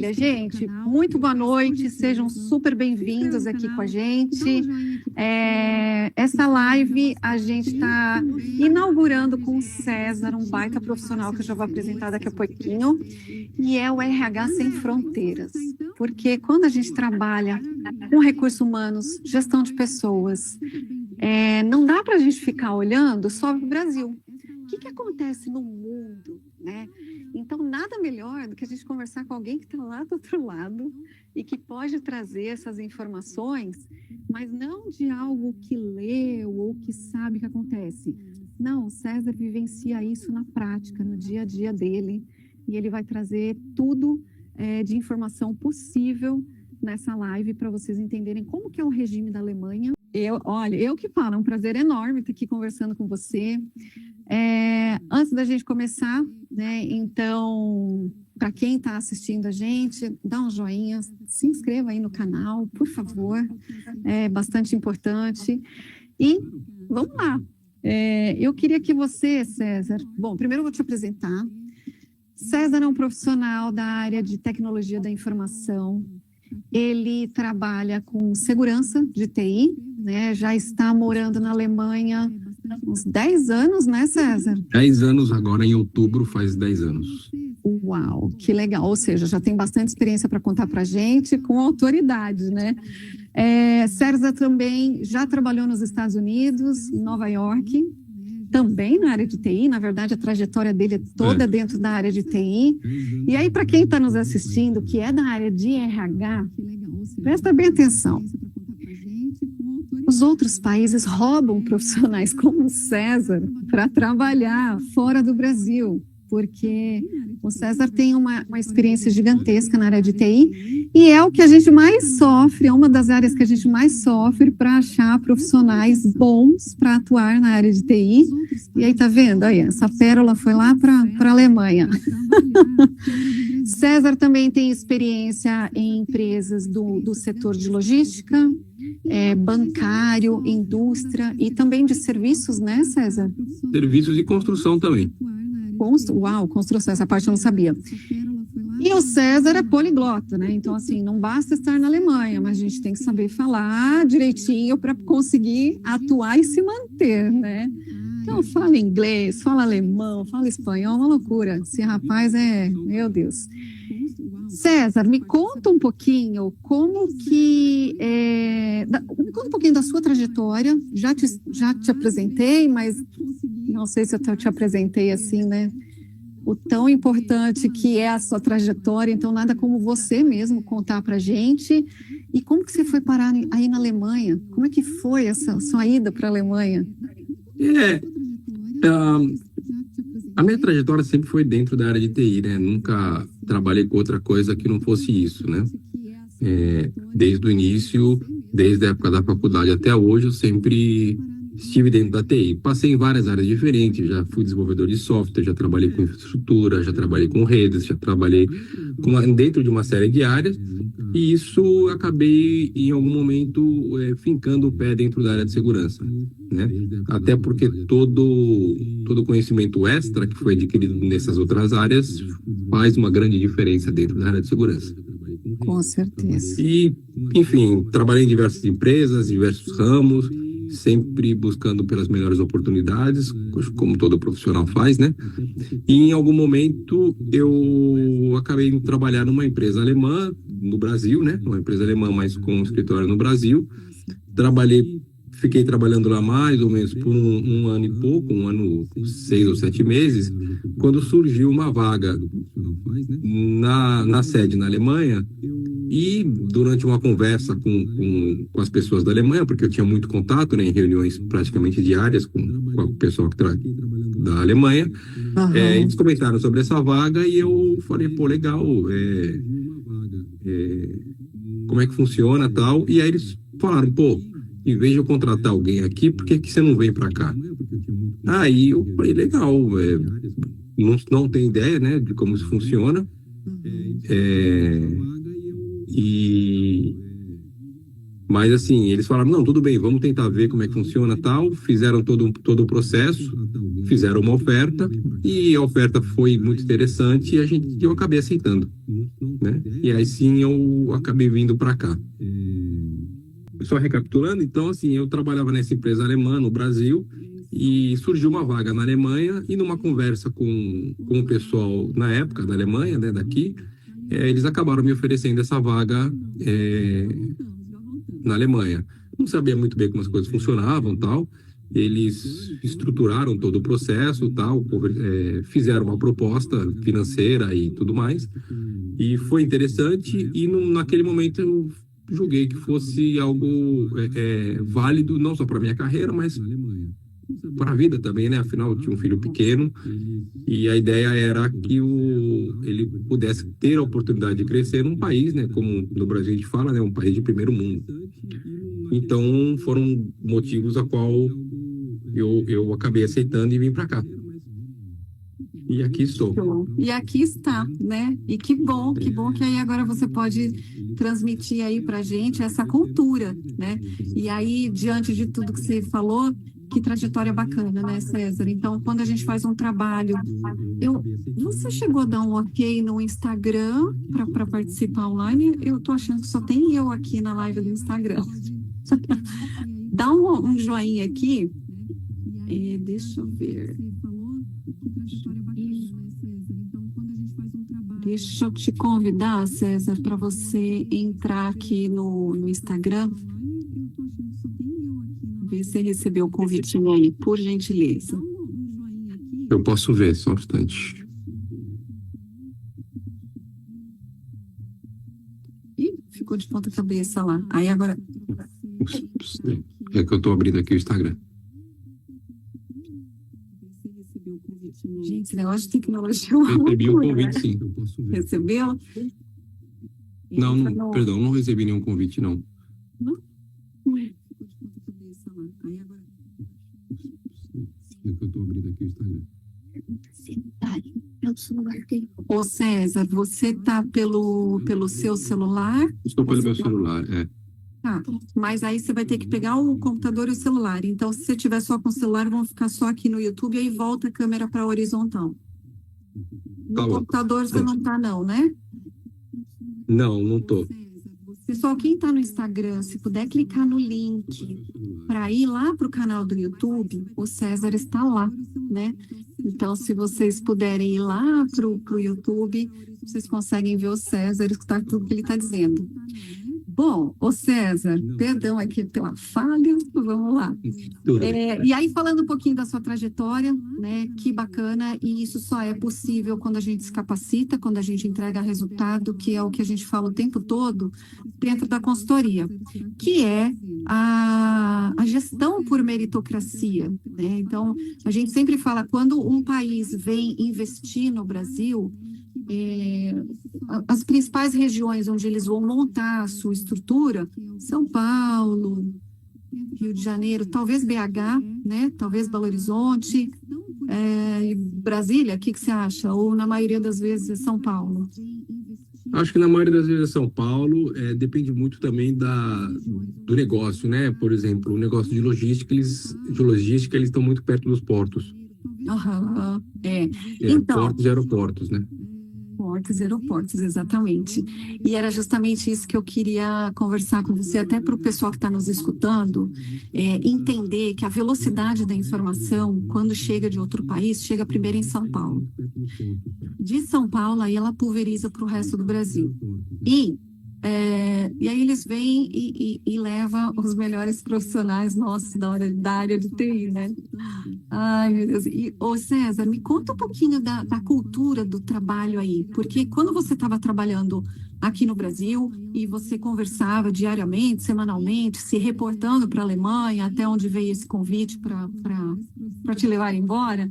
Maravilha, gente. Muito boa noite, sejam super bem-vindos aqui com a gente. Essa live a gente está inaugurando com o César, um baita profissional que eu já vou apresentar daqui a pouquinho, e é o RH Sem Fronteiras. Porque quando a gente trabalha com recursos humanos, gestão de pessoas, não dá para a gente ficar olhando só para o Brasil. O que acontece no mundo, né? Então, nada melhor do que a gente conversar com alguém que está lá do outro lado e que pode trazer essas informações, mas não de algo que leu ou que sabe que acontece. Não, o César vivencia isso na prática, no dia a dia dele, e ele vai trazer tudo de informação possível nessa live para vocês entenderem como que é o regime da Alemanha. Eu que falo, é um prazer enorme estar aqui conversando com você. Antes da gente começar, né, então, para quem está assistindo a gente, dá um joinha, se inscreva aí no canal, por favor, é bastante importante. E vamos lá. Eu queria que você, César, bom, primeiro eu vou te apresentar. César é um profissional da área de tecnologia da informação. Ele trabalha com segurança de TI, né? Já está morando na Alemanha uns 10 anos, né, César? 10 anos agora, em outubro, faz 10 anos. Uau, que legal. Ou seja, já tem bastante experiência para contar para a gente, com autoridade, né? César também já trabalhou nos Estados Unidos, em Nova York, também na área de TI. Na verdade, a trajetória dele é toda dentro da área de TI. E aí, para quem está nos assistindo, que é da área de RH, presta bem atenção. Os outros países roubam profissionais como o César para trabalhar fora do Brasil, porque o César tem uma experiência gigantesca na área de TI e é o que a gente mais sofre, é uma das áreas que a gente mais sofre para achar profissionais bons para atuar na área de TI. E aí, tá vendo? Aí, essa pérola foi lá para a Alemanha. César também tem experiência em empresas do setor de logística, bancário, indústria e também de serviços, né, César? Serviços e construção também. Uau, construção, essa parte eu não sabia. E o César é poliglota, né? Então, assim, não basta estar na Alemanha, mas a gente tem que saber falar direitinho para conseguir atuar e se manter, né? Então, fala inglês, fala alemão, fala espanhol, uma loucura. Esse rapaz meu Deus. César, me conta um pouquinho como que... me conta um pouquinho da sua trajetória. Já te apresentei, mas não sei se eu te apresentei assim, né? O tão importante que é a sua trajetória, então nada como você mesmo contar para a gente. E como que você foi parar aí na Alemanha? Como é que foi essa sua ida para a Alemanha? A minha trajetória sempre foi dentro da área de TI, né? Nunca trabalhei com outra coisa que não fosse isso, né? Desde o início, desde a época da faculdade até hoje, eu sempre estive dentro da TI. Passei em várias áreas diferentes, já fui desenvolvedor de software, já trabalhei com infraestrutura, já trabalhei com redes, já trabalhei dentro de uma série de áreas, e isso acabei, em algum momento, fincando o pé dentro da área de segurança, né? Até porque todo conhecimento extra que foi adquirido nessas outras áreas faz uma grande diferença dentro da área de segurança. Com certeza. E, enfim, trabalhei em diversas empresas, diversos ramos, sempre buscando pelas melhores oportunidades, como todo profissional faz, né? E em algum momento eu acabei de trabalhar numa empresa alemã no Brasil, né? Uma empresa alemã, mas com um escritório no Brasil. Fiquei trabalhando lá mais ou menos por um ano e pouco, 6 ou 7 meses, quando surgiu uma vaga na sede na Alemanha. E durante uma conversa com as pessoas da Alemanha, porque eu tinha muito contato, né, em reuniões praticamente diárias com o pessoal da Alemanha, eles comentaram sobre essa vaga e eu falei, pô, legal, como é que funciona e tal. E aí eles falaram, pô, em vez de eu contratar alguém aqui, por que você não vem para cá? Aí eu falei, legal, não tenho ideia, né, de como isso funciona. Mas assim, eles falaram, não, tudo bem, vamos tentar ver como é que funciona tal. Fizeram todo o processo, fizeram uma oferta, e a oferta foi muito interessante e eu acabei aceitando. né? E aí sim eu acabei vindo para cá. Só recapitulando, então, assim, eu trabalhava nessa empresa alemã no Brasil e surgiu uma vaga na Alemanha e numa conversa com o pessoal na época da Alemanha, né, daqui, eles acabaram me oferecendo essa vaga na Alemanha. Não sabia muito bem como as coisas funcionavam, tal. Eles estruturaram todo o processo, tal, fizeram uma proposta financeira e tudo mais. E foi interessante e naquele momento eu julguei que fosse algo válido, não só para minha carreira, mas para a vida também, né? Afinal, eu tinha um filho pequeno e a ideia era que ele pudesse ter a oportunidade de crescer num país, né? Como no Brasil a gente fala, né? Um país de primeiro mundo. Então, foram motivos a qual eu acabei aceitando e vim para cá. E aqui estou. E aqui está, né? E que bom que aí agora você pode transmitir aí para gente essa cultura, né? E aí, diante de tudo que você falou, que trajetória bacana, né, César? Então, quando a gente faz um trabalho, você chegou a dar um ok no Instagram para participar online? Eu tô achando que só tem eu aqui na live do Instagram. Dá um joinha aqui. Deixa eu ver. Deixa eu te convidar, César, para você entrar aqui no Instagram. Ver se você recebeu o convitinho aí, por gentileza. Eu posso ver, só um instante. Ih, ficou de ponta cabeça lá. Aí agora... É que eu estou abrindo aqui o Instagram. Gente, esse negócio de tecnologia é uma Recebi um loucura, convite, né? sim. Eu posso ver. Recebeu? Não, perdão, não recebi nenhum convite, não. Não? Ué. É que eu estou abrindo aqui o Instagram. Ô César, você está pelo seu celular? Estou pelo meu celular, Tá, mas aí você vai ter que pegar o computador e o celular. Então, se você tiver só com o celular, vão ficar só aqui no YouTube e aí volta a câmera para a horizontal. No Tá bom. computador você não tá, não, né? Não tô. Pessoal, quem está no Instagram, se puder clicar no link para ir lá para o canal do YouTube, o César está lá, né? Então, se vocês puderem ir lá para o YouTube, vocês conseguem ver o César e escutar tudo que ele está dizendo. Bom, ô César, perdão aqui pela falha, vamos lá. E aí, falando um pouquinho da sua trajetória, né, que bacana, e isso só é possível quando a gente se capacita, quando a gente entrega resultado, que é o que a gente fala o tempo todo, dentro da consultoria, que é a gestão por meritocracia, né? Então, a gente sempre fala, quando um país vem investir no Brasil, as principais regiões onde eles vão montar a sua estrutura, São Paulo, Rio de Janeiro, talvez BH, né? Talvez Belo Horizonte, Brasília, o que você acha? Ou na maioria das vezes é São Paulo? Acho que na maioria das vezes é São Paulo, depende muito também do negócio, né? Por exemplo, o negócio de logística, eles estão muito perto dos portos. Aham, então, portos e aeroportos, né? Portos e aeroportos, exatamente. E era justamente isso que eu queria conversar com você, até para o pessoal que está nos escutando, entender que a velocidade da informação, quando chega de outro país, chega primeiro em São Paulo. De São Paulo, aí ela pulveriza para o resto do Brasil. E aí eles vêm e levam os melhores profissionais nossos da área de TI, né? Ai, meu Deus. Ô César, me conta um pouquinho da cultura do trabalho aí, porque quando você estava trabalhando aqui no Brasil e você conversava diariamente, semanalmente, se reportando para a Alemanha, até onde veio esse convite para te levar embora,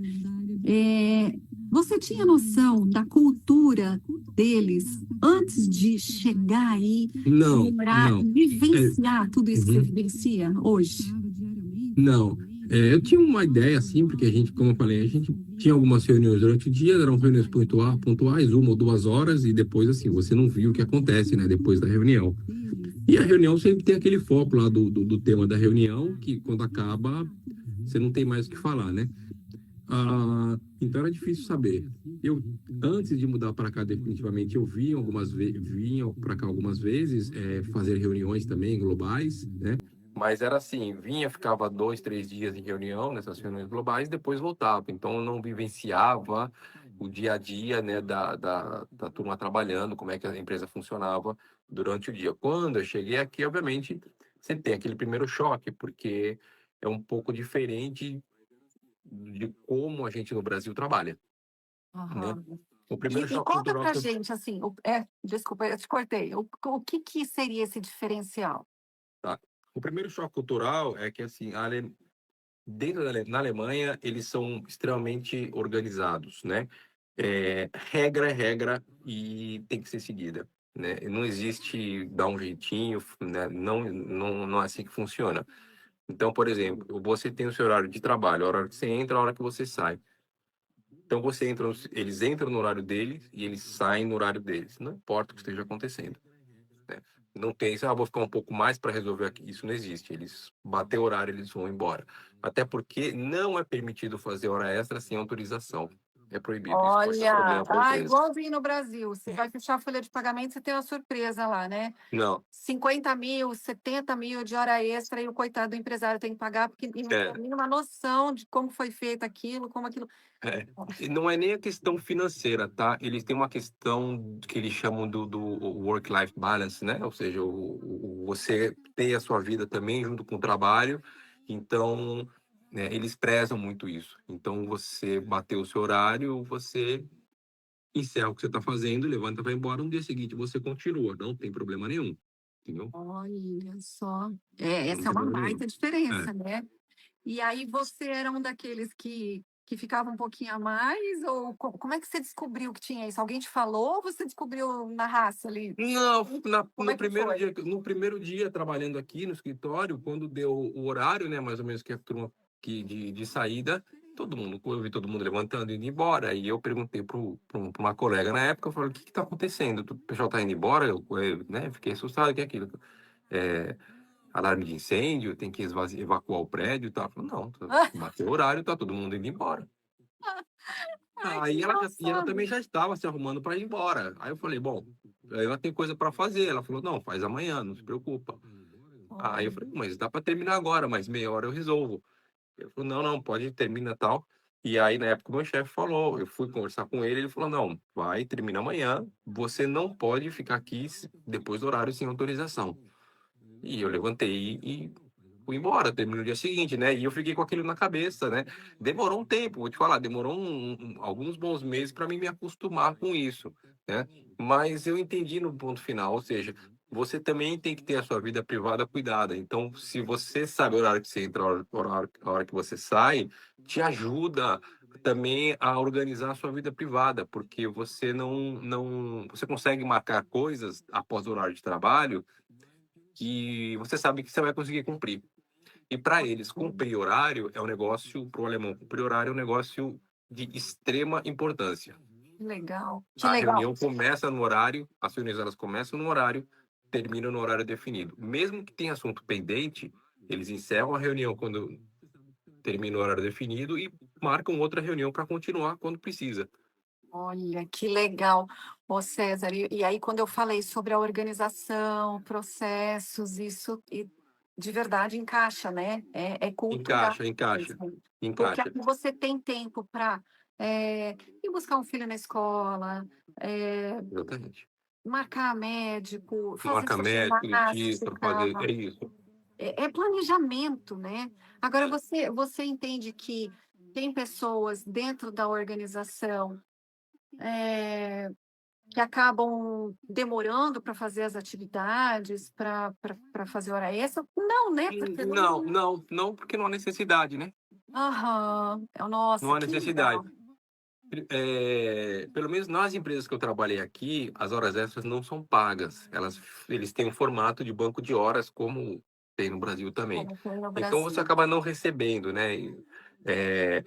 você tinha noção da cultura deles antes de chegar aí, morar, vivenciar tudo isso que você vivencia hoje? Não. Eu tinha uma ideia, assim, porque a gente, como eu falei, a gente tinha algumas reuniões durante o dia, eram reuniões pontuais, 1 ou 2 horas, e depois, assim, você não viu o que acontece, né, depois da reunião. E a reunião sempre tem aquele foco lá do tema da reunião, que quando acaba, você não tem mais o que falar, né? Então era difícil saber. Eu, antes de mudar para cá definitivamente, eu vinha para cá algumas vezes, fazer reuniões também globais, né? Mas era assim, vinha, ficava 2, 3 dias em reunião, nessas reuniões globais, depois voltava. Então eu não vivenciava o dia a dia, né, da turma trabalhando, como é que a empresa funcionava durante o dia. Quando eu cheguei aqui, obviamente, você tem aquele primeiro choque, porque é um pouco diferente de como a gente no Brasil trabalha, né? Aham. O primeiro E choque conta cultural pra que eu... gente, assim, desculpa, eu te cortei. O que que seria esse diferencial? Tá. O primeiro choque cultural é que, assim, dentro na Alemanha, eles são extremamente organizados, né? Regra é regra e tem que ser seguida, né? Não existe dar um jeitinho, né? Não é assim que funciona. Então, por exemplo, você tem o seu horário de trabalho, a hora que você entra, a hora que você sai. Então eles entram no horário deles e eles saem no horário deles. Não importa o que esteja acontecendo, né? Não tem isso, vou ficar um pouco mais para resolver aqui. Isso não existe. Eles bater o horário, eles vão embora. Até porque não é permitido fazer hora extra sem autorização. É proibido. Isso pode dar Olha, problema para a empresa. igualzinho no Brasil. Você vai fechar a folha de pagamento, você tem uma surpresa lá, né? Não. 50 mil, 70 mil de hora extra e o coitado do empresário tem que pagar porque ele não tem a É, mínima noção de como foi feito aquilo, como aquilo. E não é nem a questão financeira, tá? Eles têm uma questão que eles chamam do work-life balance, né? Ou seja, você ter a sua vida também junto com o trabalho. Então, né, eles prezam muito isso. Então, você bateu o seu horário, você encerra o que você está fazendo, levanta para ir embora. No dia seguinte, você continua. Não tem problema nenhum. Entendeu? Olha só. Não Essa é tem uma problema nenhum. baita diferença, né? E aí você era um daqueles que ficava um pouquinho a mais? Ou como é que você descobriu que tinha isso? Alguém te falou ou você descobriu na raça ali? Não, Como é que foi? no primeiro dia trabalhando aqui no escritório, quando deu o horário, né, mais ou menos que a turma de saída, eu vi todo mundo levantando e indo embora. E eu perguntei para uma colega na época, eu falei, o que está acontecendo? O pessoal está indo embora? Né, fiquei assustado, o que é aquilo? É, alarme de incêndio, tem que evacuar o prédio e tal. Eu falei, não, bateu o horário, tá todo mundo indo embora. Ai, que E ela engraçado. também já estava se arrumando para ir embora. Aí eu falei, bom, ela tem coisa para fazer. Ela falou, não, faz amanhã, não se preocupa. Aí eu Olha. falei, mas dá para terminar agora, mas meia hora eu resolvo. Ele falou, não, não, pode terminar tal. E aí, na época, o meu chefe falou, eu fui conversar com ele, ele falou, não, vai, termina amanhã, você não pode ficar aqui depois do horário sem autorização. E eu levantei e fui embora, terminou no dia seguinte, né? E eu fiquei com aquilo na cabeça, né? Demorou um tempo, vou te falar, demorou alguns bons meses para mim me acostumar com isso, né? Mas eu entendi no ponto final, ou seja, você também tem que ter a sua vida privada cuidada. Então, se você sabe o horário que você entra, a hora que você sai, te ajuda também a organizar a sua vida privada, porque você consegue marcar coisas após o horário de trabalho que você sabe que você vai conseguir cumprir. E para eles, cumprir horário é um negócio, para o alemão, cumprir horário é um negócio de extrema importância. Que legal, que A legal. reunião começa no horário, as reuniões elas começam no horário, terminam no horário definido. Mesmo que tenha assunto pendente, eles encerram a reunião quando termina o horário definido e marcam outra reunião para continuar quando precisa. Olha, que legal. Ô César, e aí quando eu falei sobre a organização, processos, isso de verdade encaixa, né? É cultural Encaixa, encaixa, mesmo. Porque encaixa. aí você tem tempo para ir buscar um filho na escola, Exatamente. marcar médico, fazer Marca sua médico, dentista, ginástica. fazer. É isso. É planejamento, né? Agora, você entende que tem pessoas dentro da organização que acabam demorando para fazer as atividades, para fazer hora extra? Não, né? Porque Não, não. não, não, porque não há necessidade, né? Aham. Não Nossa, há que necessidade. legal. Pelo menos nas empresas que eu trabalhei aqui, as horas extras não são pagas. Eles têm um formato de banco de horas, como tem no Brasil também. Como foi no Então você Brasil. acaba não recebendo, né? É,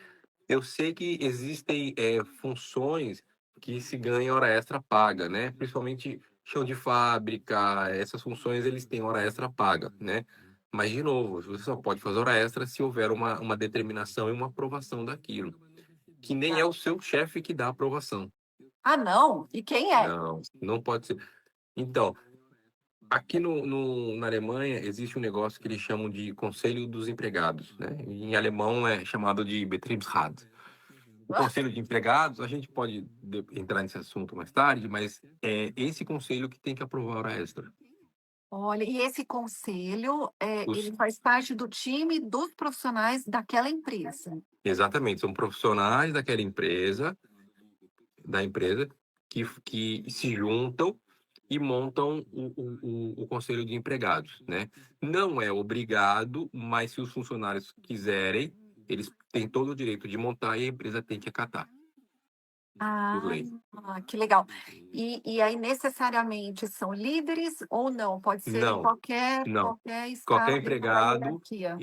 eu sei que existem funções que se ganha hora extra paga, né? Principalmente chão de fábrica, essas funções eles têm hora extra paga, né? Mas, de novo, você só pode fazer hora extra se houver uma determinação e uma aprovação daquilo. que nem é o seu chefe que dá a aprovação. Ah, não? E quem é? Não, não pode ser. Então, aqui na Alemanha existe um negócio que eles chamam de Conselho dos Empregados, né? Em alemão é chamado de Betriebsrat. O Conselho de Empregados, a gente pode entrar nesse assunto mais tarde, mas é esse conselho que tem que aprovar a hora extra. Olha, e esse conselho, Os- ele faz parte do time dos profissionais daquela empresa. Exatamente, são profissionais daquela empresa, que se juntam e montam o Conselho de Empregados, né? Não é obrigado, mas se os funcionários quiserem, eles têm todo o direito de montar e a empresa tem que acatar por Ah, lei. que legal. E aí necessariamente são líderes ou não? Pode ser em Não, qualquer não. qualquer Qualquer escala da empregado, hierarquia.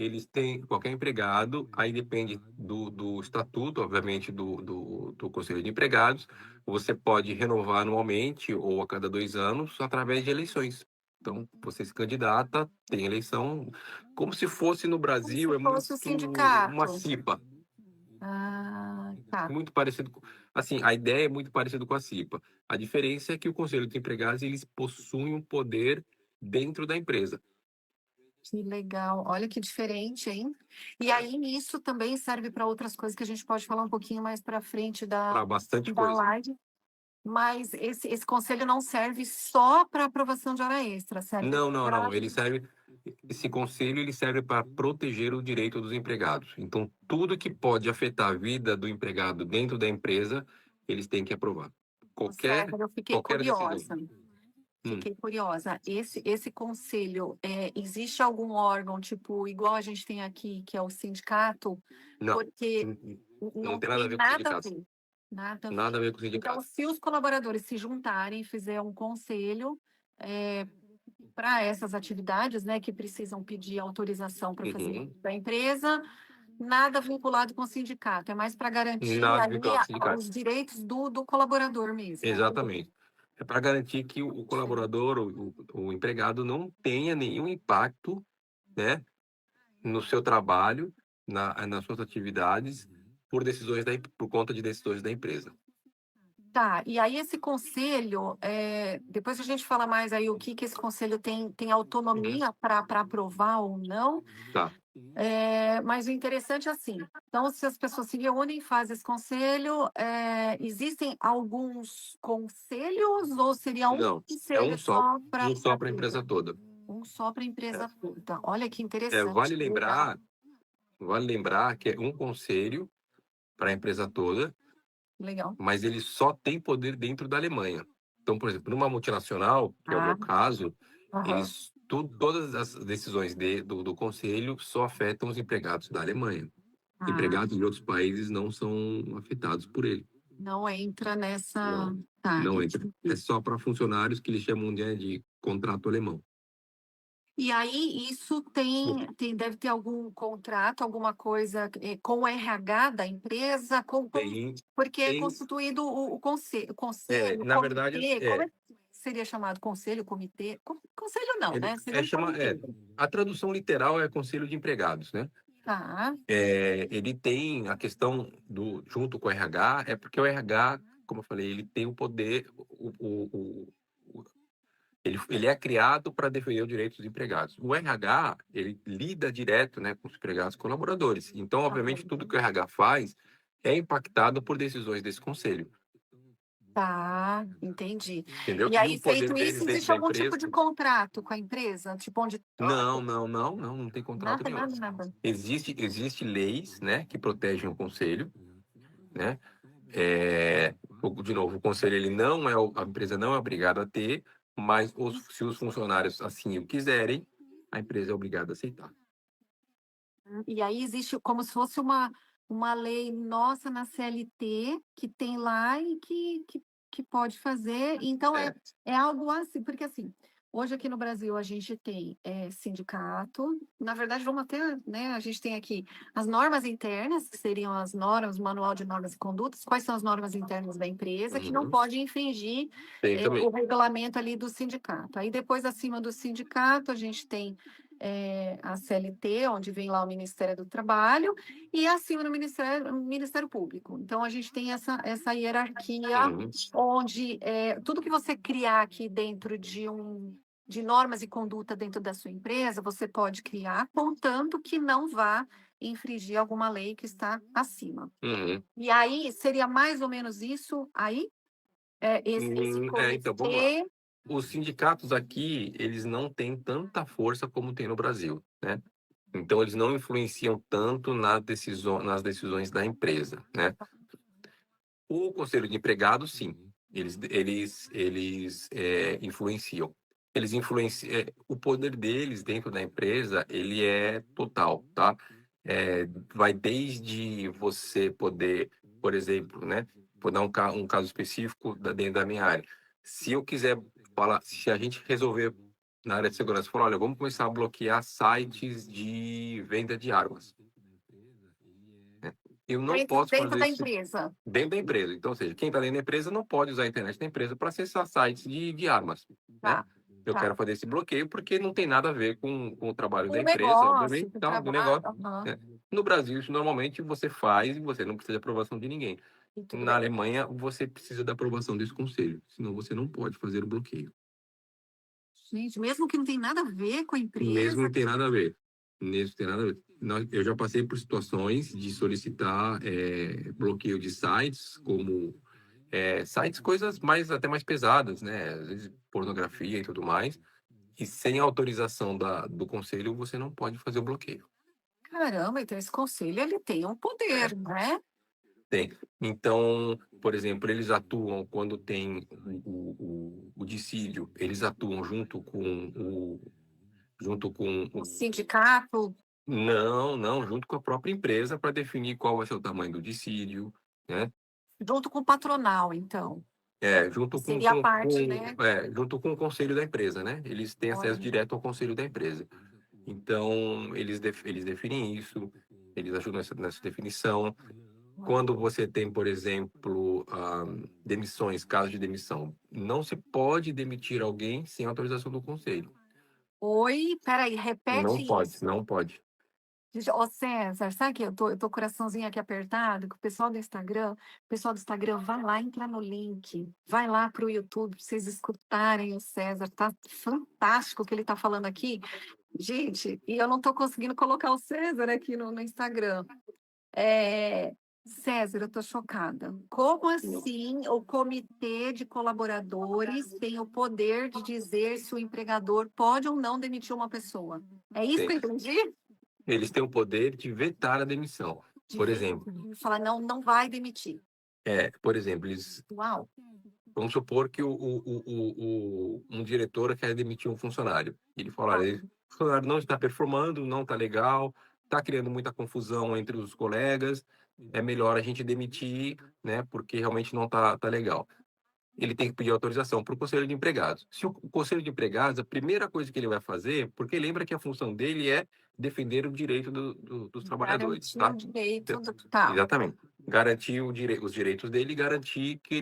qualquer empregado, aí depende do estatuto, obviamente, do Conselho de Empregados. Você pode renovar anualmente ou a cada 2 anos através de eleições. Então, você se candidata, tem eleição, como se fosse no Como se Brasil, é fosse o muito uma sindicato. CIPA, Ah, tá. muito parecido, assim, a ideia é muito parecida com a CIPA. A diferença é que o Conselho de Empregados, eles possuem um poder dentro da empresa. Que legal. Olha que diferente, hein? E aí isso também serve para outras coisas que a gente pode falar um pouquinho mais para frente Para bastante da coisa. live. Mas esse conselho não serve só para aprovação de hora extra, serve Não, não, para. não. Esse conselho ele serve para proteger o direito dos empregados. Então, tudo que pode afetar a vida do empregado dentro da empresa, eles têm que aprovar. Certo, eu Qualquer decisão. fiquei curiosa. Esse conselho, existe algum órgão, tipo, igual a gente tem aqui, que é o sindicato? Não, Porque não não tem nada a tem ver com o nada a sindicato. ver. Nada a ver. Nada a ver com o Então, sindicato. se os colaboradores se juntarem e fizer um conselho para essas atividades, né, que precisam pedir autorização para fazer Uhum. da empresa, nada vinculado com o sindicato, é mais para garantir Nada ali vinculado com o sindicato. os direitos do colaborador mesmo. Exatamente. É para garantir que o colaborador, o empregado, não tenha nenhum impacto, né, no seu trabalho, nas suas atividades, por conta de decisões da empresa. Tá, e aí esse conselho, depois a gente fala mais aí o que esse conselho tem autonomia para aprovar ou não, Tá. mas o interessante é assim, então se as pessoas se reúnem e fazem esse conselho, existem alguns conselhos ou seria um Não, é conselho só para um só para a tudo? empresa toda. Um só para a empresa É. toda. Olha que É, interessante, que legal. vale lembrar que é um conselho para a empresa toda, Legal. mas ele só tem poder dentro da Alemanha. Então, por exemplo, numa multinacional, que é o Ah, meu caso, aham. todas as decisões do conselho só afetam os empregados da Alemanha. Ah, Empregados de outros países não são afetados por ele. não entra nessa. Não, Tá, não entra. É só para funcionários que eles chamam de contrato alemão. e aí, isso deve ter algum contrato, alguma coisa com o RH da empresa, Tem, porque é tem, constituído o conselho, o na verdade, comitê, como é que seria chamado? Conselho, comitê? Conselho não, né? Seria um comitê. a tradução literal é Conselho de Empregados, né? Tá, Ele tem a questão junto com o RH, é porque o RH, como eu falei, ele tem o poder, ele é criado para defender os direitos dos empregados. O RH, ele lida direto, né, com os empregados e colaboradores. Então, obviamente, tudo que o RH faz é impactado por decisões desse conselho, tá, entendi. entendeu? E E aí, o poder feito deles isso, dentro existe da algum tipo empresa. de contrato com a empresa? Tipo, onde. Não tem contrato Nada, nenhum. nada, nada. Existe leis, né, que protegem o conselho, né? De novo, o conselho ele não é a empresa não é obrigada a ter, mas se os funcionários assim o quiserem, a empresa é obrigada a aceitar. E aí existe como se fosse uma lei nossa na CLT que tem lá e que pode fazer. Então, É, é algo assim, porque assim, hoje aqui no Brasil a gente tem sindicato, na verdade vamos ter, né, a gente tem aqui as normas internas, que seriam as normas, o manual de normas e condutas, quais são as normas internas da empresa, que não uhum, pode infringir tem o também. regulamento ali do sindicato. Aí depois, acima do sindicato, a gente tem a CLT, onde vem lá o Ministério do Trabalho, e acima no Ministério Público. Então, a gente tem essa hierarquia, onde tudo que você criar aqui dentro de normas e conduta dentro da sua empresa, você pode criar, contanto que não vá infringir alguma lei que está acima. E aí, seria mais ou menos isso aí? Esse Então, vamos lá. comitê... Os sindicatos aqui, eles não têm tanta força como tem no Brasil, né? Então, eles não influenciam tanto nas decisões da empresa, né? O Conselho de Empregados, sim, eles influenciam. Eles influenciam. O poder deles dentro da empresa, ele é total, tá? Vai desde você poder, por exemplo, né? Vou dar um caso específico dentro da minha área. Se eu quiser falar, se a gente resolver na área de segurança, falar, olha, vamos começar a bloquear sites de venda de armas. Eu não posso dentro fazer da isso empresa. dentro da empresa. Então, ou seja, quem está dentro da empresa não pode usar a internet da empresa para acessar sites de armas, né? Eu quero fazer esse bloqueio porque não tem nada a ver com o trabalho da empresa, obviamente, do negócio. Né? No Brasil, isso normalmente você faz e você não precisa de aprovação de ninguém. Na Alemanha, você precisa da aprovação desse conselho, senão você não pode fazer o bloqueio. Gente, mesmo que não tem nada a ver com a empresa. Mesmo que não tem nada a ver. Mesmo que tem nada a ver. Eu já passei por situações de solicitar bloqueio de sites, como sites, coisas até mais pesadas, né? Às vezes pornografia e tudo mais. E sem autorização do conselho, você não pode fazer o bloqueio. Caramba, então esse conselho ele tem um poder, né? Tem. Então, por exemplo, eles atuam quando tem o dissídio, eles atuam junto com o sindicato. Não, junto com a própria empresa para definir qual vai ser o tamanho do dissídio, né? Junto com o patronal, então. Junto com, Seria a parte, né? junto com o conselho da empresa, né? Eles têm acesso direto ao conselho da empresa. Então, eles definem isso, eles ajudam nessa definição. Quando você tem, por exemplo, demissões, casos de demissão, não se pode demitir alguém sem autorização do conselho. Oi, peraí, repete Não pode, isso. não pode. Ô César, sabe que eu tô com o coraçãozinho aqui apertado, que o pessoal do Instagram, vai lá, entra no link, vai lá para o YouTube, pra vocês escutarem o César, tá fantástico o que ele tá falando aqui. Gente, e eu não tô conseguindo colocar o César aqui no Instagram. César, eu tô chocada. Como assim o comitê de colaboradores tem o poder de dizer se o empregador pode ou não demitir uma pessoa? É isso que eu entendi? Eles têm o poder de vetar a demissão. Por exemplo. Falar, não vai demitir. Por exemplo, Uau. Vamos supor que um diretor quer demitir um funcionário. Ele fala, olha, o funcionário não está performando, não está legal, está criando muita confusão entre os colegas, é melhor a gente demitir, né, porque realmente não está legal. Ele tem que pedir autorização para o Conselho de Empregados. Se o Conselho de Empregados, a primeira coisa que ele vai fazer, porque lembra que a função dele é defender o direito dos trabalhadores, tá? Exatamente. Garantir os direitos dele e garantir que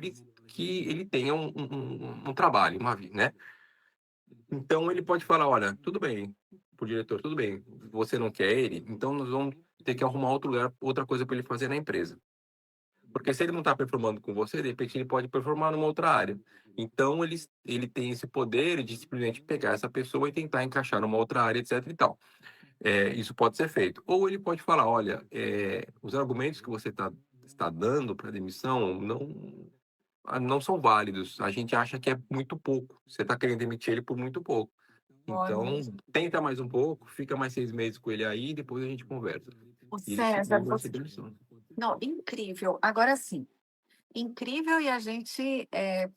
ele tenha um trabalho, uma vida, né? Então, ele pode falar, olha, tudo bem, pro diretor, tudo bem, você não quer ele, então nós vamos ter que arrumar outro lugar, outra coisa para ele fazer na empresa. Porque se ele não está performando com você, de repente ele pode performar numa outra área. Então, ele tem esse poder de simplesmente pegar essa pessoa e tentar encaixar numa outra área, etc e tal. Isso pode ser feito. Ou ele pode falar, olha, os argumentos que você está dando para demissão não são válidos. A gente acha que é muito pouco. Você está querendo demitir ele por muito pouco. Então, tenta mais um pouco, fica mais 6 meses com ele aí e depois a gente conversa. César, não, incrível. Agora sim, incrível, e a gente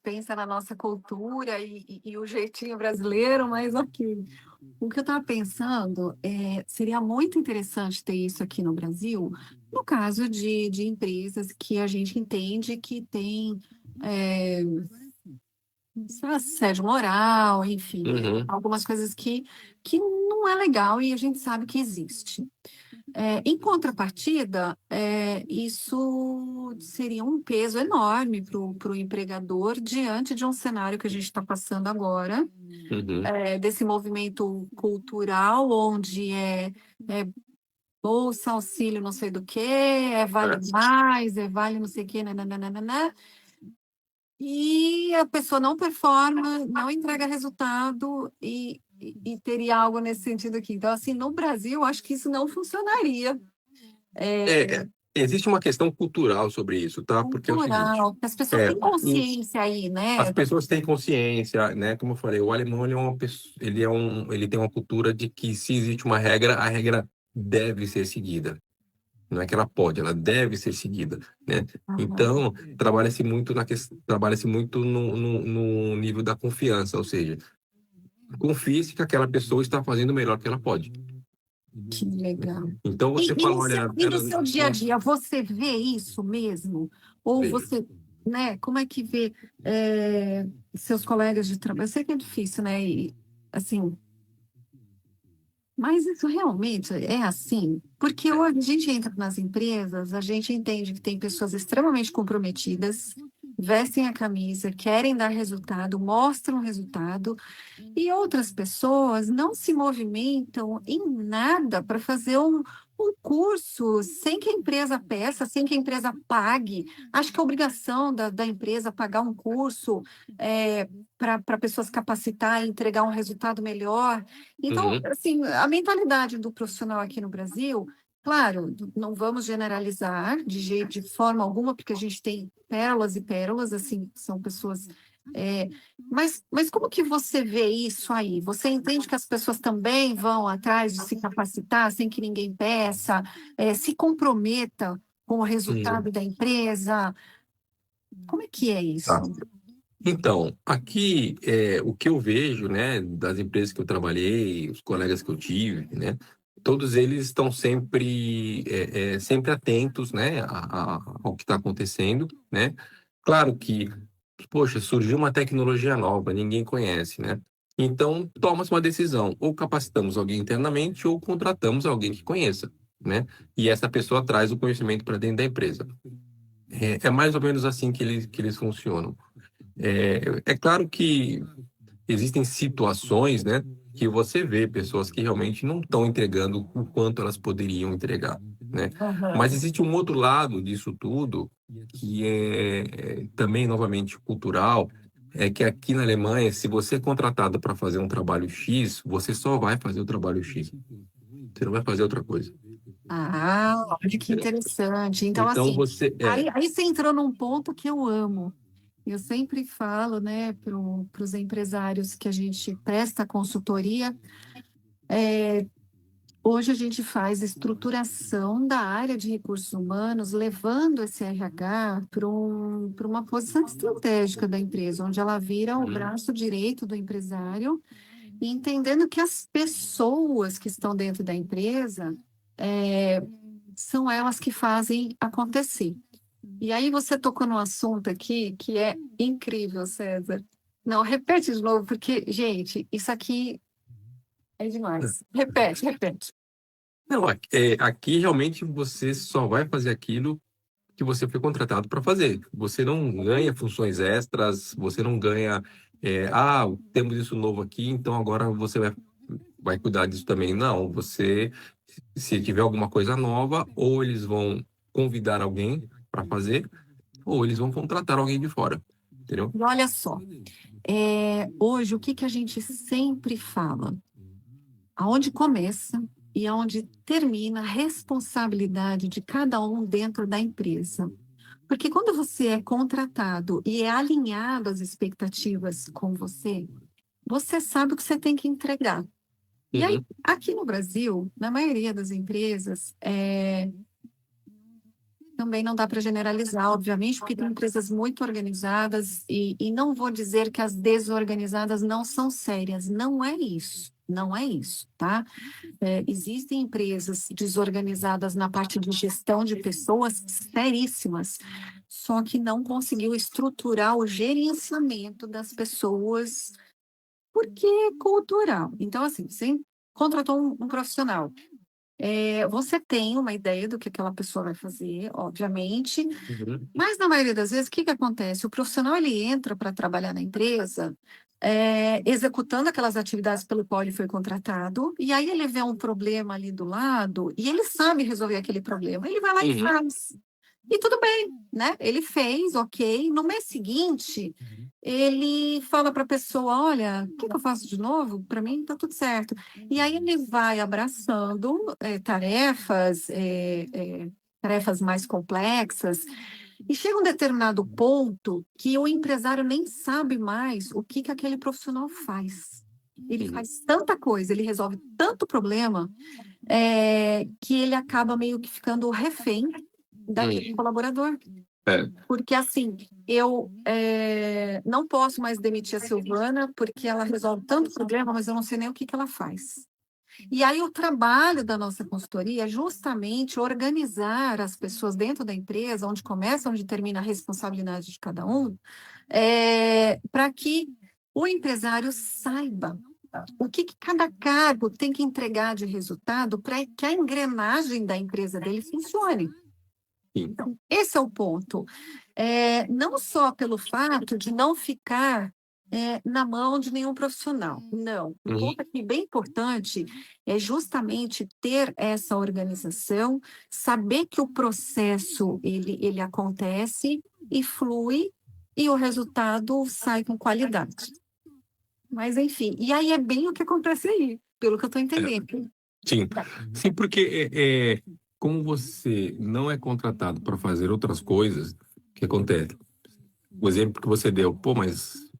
pensa na nossa cultura e o jeitinho brasileiro, mas aqui. O que eu estava pensando seria muito interessante ter isso aqui no Brasil, no caso de empresas que a gente entende que tem assédio moral, enfim, algumas coisas que não é legal e a gente sabe que existe. Em contrapartida, isso seria um peso enorme para o empregador diante de um cenário que a gente está passando agora, Uhum. desse movimento cultural, onde é bolsa, auxílio, não sei do que, vale mais, vale não sei o que, nananana, e a pessoa não performa, não entrega resultado e teria algo nesse sentido aqui. Então, assim, no Brasil, eu acho que isso não funcionaria. Existe uma questão cultural sobre isso, tá? Porque é o seguinte, Cultural, que as pessoas têm em- consciência aí, as né? pessoas têm consciência, né? Como eu falei, o alemão ele é uma pessoa, ele tem uma cultura de que se existe uma regra, a regra deve ser seguida. Não é que ela pode, ela deve ser seguida, né? Aham. Então, trabalha-se muito no nível da confiança, ou seja, confie-se que aquela pessoa está fazendo o melhor que ela pode. Que legal. Então, E, você e fala, no seu, olha, e no seu dia a dia, você vê isso mesmo? Ou veja. você, né, como é que vê seus colegas de trabalho? Eu sei que é difícil, né? E, assim, mas isso realmente é assim? Porque hoje a gente entra nas empresas, a gente entende que tem pessoas extremamente comprometidas, vestem a camisa, querem dar resultado, mostram resultado, e outras pessoas não se movimentam em nada para fazer um curso sem que a empresa peça, sem que a empresa pague. Acho que a obrigação da empresa pagar um curso para pessoas capacitar e entregar um resultado melhor. Então, Uhum. assim, a mentalidade do profissional aqui no Brasil, claro, não vamos generalizar de forma alguma, porque a gente tem pérolas e pérolas, assim, são pessoas. é, mas como que você vê isso aí? Você entende que as pessoas também vão atrás de se capacitar sem que ninguém peça, se comprometa com o Uhum. resultado da empresa? Como é que é isso? Tá. Então, aqui o que eu vejo, né, das empresas que eu trabalhei, os colegas que eu tive, né, todos eles estão sempre atentos, né, ao que está acontecendo, né. Claro que, poxa, surgiu uma tecnologia nova, ninguém conhece, né. Então, toma-se uma decisão, ou capacitamos alguém internamente ou contratamos alguém que conheça, né. E essa pessoa traz o conhecimento para dentro da empresa. É mais ou menos assim que eles funcionam. É claro que existem situações, né, que você vê pessoas que realmente não estão entregando o quanto elas poderiam entregar, né? Mas Aham. existe um outro lado disso tudo, que também, novamente, cultural, é que aqui na Alemanha, se você é contratado para fazer um trabalho X, você só vai fazer o trabalho X. Você não vai fazer outra coisa, Olha que entendeu? interessante. Então, Então, assim, você... aí você entrou num ponto que eu amo. Eu sempre falo, né, para os empresários que a gente presta consultoria. Hoje a gente faz estruturação da área de recursos humanos, levando esse RH para uma posição estratégica da empresa, onde ela vira o Uhum, braço direito do empresário, e entendendo que as pessoas que estão dentro da empresa são elas que fazem acontecer. E aí você tocou num assunto aqui que é incrível, César. Não, repete de novo, porque, gente, isso aqui é demais. Repete, repete. não, aqui realmente você só vai fazer aquilo que você foi contratado para fazer. Você não ganha funções extras, você não ganha, temos isso novo aqui, então agora você vai cuidar disso também. Não, se tiver alguma coisa nova, ou eles vão convidar alguém para fazer, ou eles vão contratar alguém de fora, entendeu? E olha só, hoje o que que a gente sempre fala? Aonde começa e aonde termina a responsabilidade de cada um dentro da empresa. Porque quando você é contratado e é alinhado às expectativas com você, você sabe o que você tem que entregar. E aí, Uhum, aqui no Brasil, na maioria das empresas, também não dá para generalizar, obviamente, porque tem empresas muito organizadas e não vou dizer que as desorganizadas não são sérias, não é isso. Não é isso, tá? Existem empresas desorganizadas na parte de gestão de pessoas seríssimas, só que não conseguiu estruturar o gerenciamento das pessoas, porque é cultural. Então, assim, você contratou um profissional. Você tem uma ideia do que aquela pessoa vai fazer, obviamente, Uhum. mas na maioria das vezes, o que que acontece? O profissional ele entra para trabalhar na empresa, executando aquelas atividades pelo qual ele foi contratado, e aí ele vê um problema ali do lado e ele sabe resolver aquele problema. Ele vai lá e Uhum. faz. E tudo bem, né? Ele fez, ok. No mês seguinte, ele fala para a pessoa: Olha, o que que eu faço de novo? Para mim está tudo certo. E aí ele vai abraçando tarefas mais complexas, e chega um determinado ponto que o empresário nem sabe mais o que que aquele profissional faz. Ele Uhum. faz tanta coisa, ele resolve tanto problema, que ele acaba meio que ficando refém daquele colaborador. É. Porque assim, eu não posso mais demitir a Silvana porque ela resolve tanto problema, mas eu não sei nem o que que ela faz. E aí o trabalho da nossa consultoria é justamente organizar as pessoas dentro da empresa, onde começa, onde termina a responsabilidade de cada um, para que o empresário saiba o que que cada cargo tem que entregar de resultado para que a engrenagem da empresa dele funcione. Sim. Então, esse é o ponto. Não só pelo fato de não ficar na mão de nenhum profissional. Não. Um Uhum. ponto aqui bem importante é justamente ter essa organização, saber que o processo ele acontece e flui e o resultado sai com qualidade. Mas, enfim, e aí é bem o que acontece aí, pelo que eu estou entendendo. Sim, sim, porque como você não é contratado para fazer outras coisas, o que acontece? O exemplo que você deu, pô, mas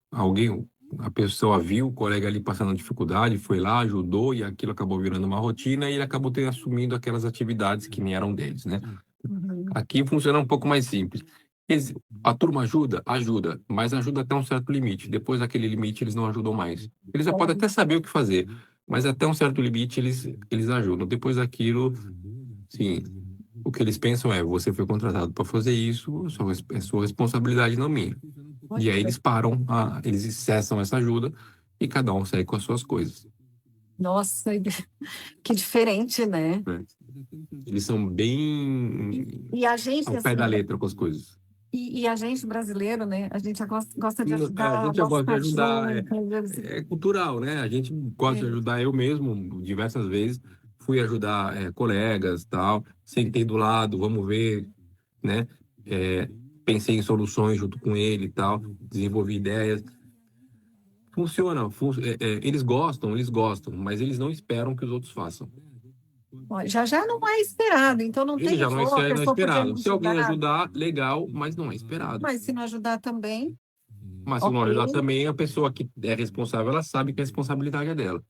a pessoa viu o colega ali passando dificuldade, foi lá, ajudou e aquilo acabou virando uma rotina e ele acabou assumindo aquelas atividades que nem eram deles, né? Uhum. Aqui funciona um pouco mais simples. A turma ajuda? Ajuda, mas ajuda até um certo limite. Depois daquele limite, eles não ajudam mais. Eles já podem até saber o que fazer, mas até um certo limite eles ajudam. Depois daquilo, sim, o que eles pensam é: você foi contratado para fazer isso, é sua responsabilidade, não minha. E aí eles param, eles cessam essa ajuda e cada um segue com as suas coisas. Nossa, que diferente, né? Né? Eles são bem E a gente, ao pé assim, da letra com as coisas. e a gente brasileiro, né? A gente gosta de A ajudar, gente já gosta de gosta ajudar, junto. é cultural, né? A gente gosta de ajudar. Eu mesmo, diversas vezes, fui ajudar colegas, tal. Sentei do lado, vamos ver, né? É, pensei em soluções junto com ele e tal. Desenvolvi ideias. Funciona. Eles gostam, mas eles não esperam que os outros façam. Ó, já já não é esperado, então não Ele tem, já não a não é pessoa podia me esperado. Se alguém ajudar, ajudar, legal, mas não é esperado. mas se não ajudar também, Mas se não ajudar ok. também, a pessoa que é responsável, ela sabe que a responsabilidade é dela.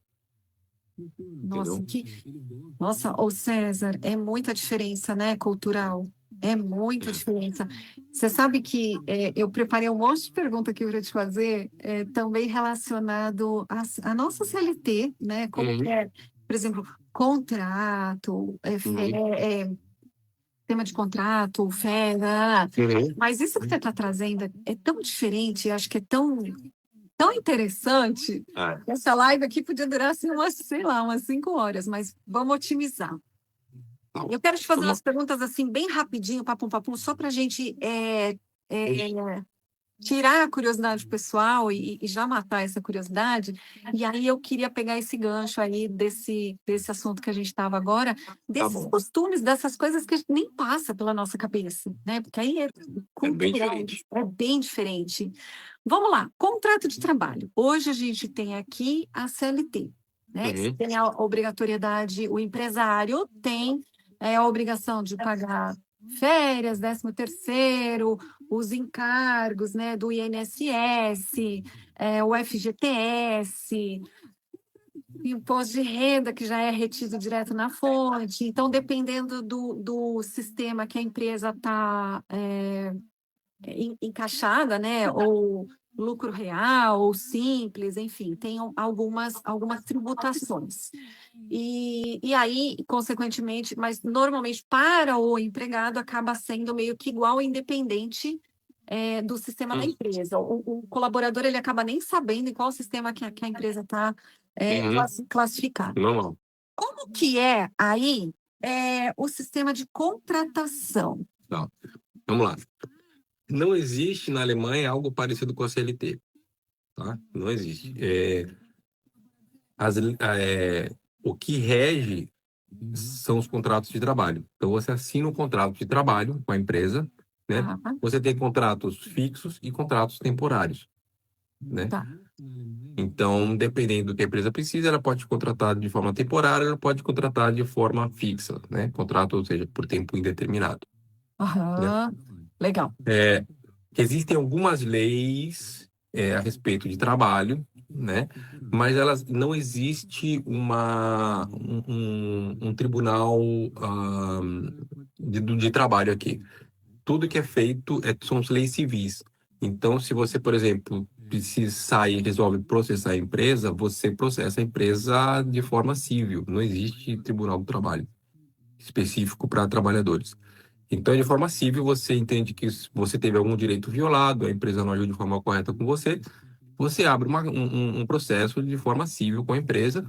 Nossa, Entendeu? nossa, ô César, é muita diferença, né, cultural. É muita diferença. Você sabe que eu preparei um monte de pergunta aqui para te fazer, também relacionado à nossa CLT, né? Como que Uhum. é, por exemplo, contrato, Uhum. tema de contrato, fera. Uhum. Mas isso que você está trazendo é tão diferente, eu acho que é tão interessante. Ah, Essa live aqui podia durar assim umas, sei lá, umas 5 horas, mas vamos otimizar. tá. Eu quero te fazer umas perguntas assim, bem rapidinho, papum, papum, só para a gente tirar a curiosidade pessoal e já matar essa curiosidade. E aí eu queria pegar esse gancho aí desse assunto que a gente estava agora, desses Bom. costumes, dessas coisas que a gente nem passa pela nossa cabeça, né? Porque aí é É bem cultural, diferente. é bem diferente. Vamos lá, contrato de trabalho. Hoje a gente tem aqui a CLT, né? Uhum. Tem a obrigatoriedade, o empresário tem a obrigação de pagar férias, 13º, os encargos, né, do INSS, o FGTS, imposto de renda que já é retido direto na fonte. Então, dependendo do sistema que a empresa está encaixada, né, ou lucro real, ou simples, enfim, tem algumas tributações. E aí, consequentemente, mas normalmente para o empregado acaba sendo meio que igual ao independente do sistema da empresa. O colaborador ele acaba nem sabendo em qual sistema que a empresa está Uhum. classificada. Normal. Como que é aí o sistema de contratação. Tá. Vamos lá. Não existe na Alemanha algo parecido com a CLT. Tá? Não existe. O que rege são os contratos de trabalho. Então, você assina um contrato de trabalho com a empresa, né? Você tem contratos fixos e contratos temporários, né? Tá. Então, dependendo do que a empresa precisa, ela pode contratar de forma temporária, ela pode contratar de forma fixa, né? Contrato, ou seja, por tempo indeterminado. Aham. Legal. Existem algumas leis a respeito de trabalho, né? Mas elas não existe um tribunal de trabalho aqui. Tudo que é feito são as leis civis. Então, se você, por exemplo, precisa sair e resolve processar a empresa, você processa a empresa de forma civil. Não existe tribunal do trabalho específico para trabalhadores. Então, de forma civil, você entende que você teve algum direito violado, a empresa não agiu de forma correta com você, você abre um processo de forma civil com a empresa.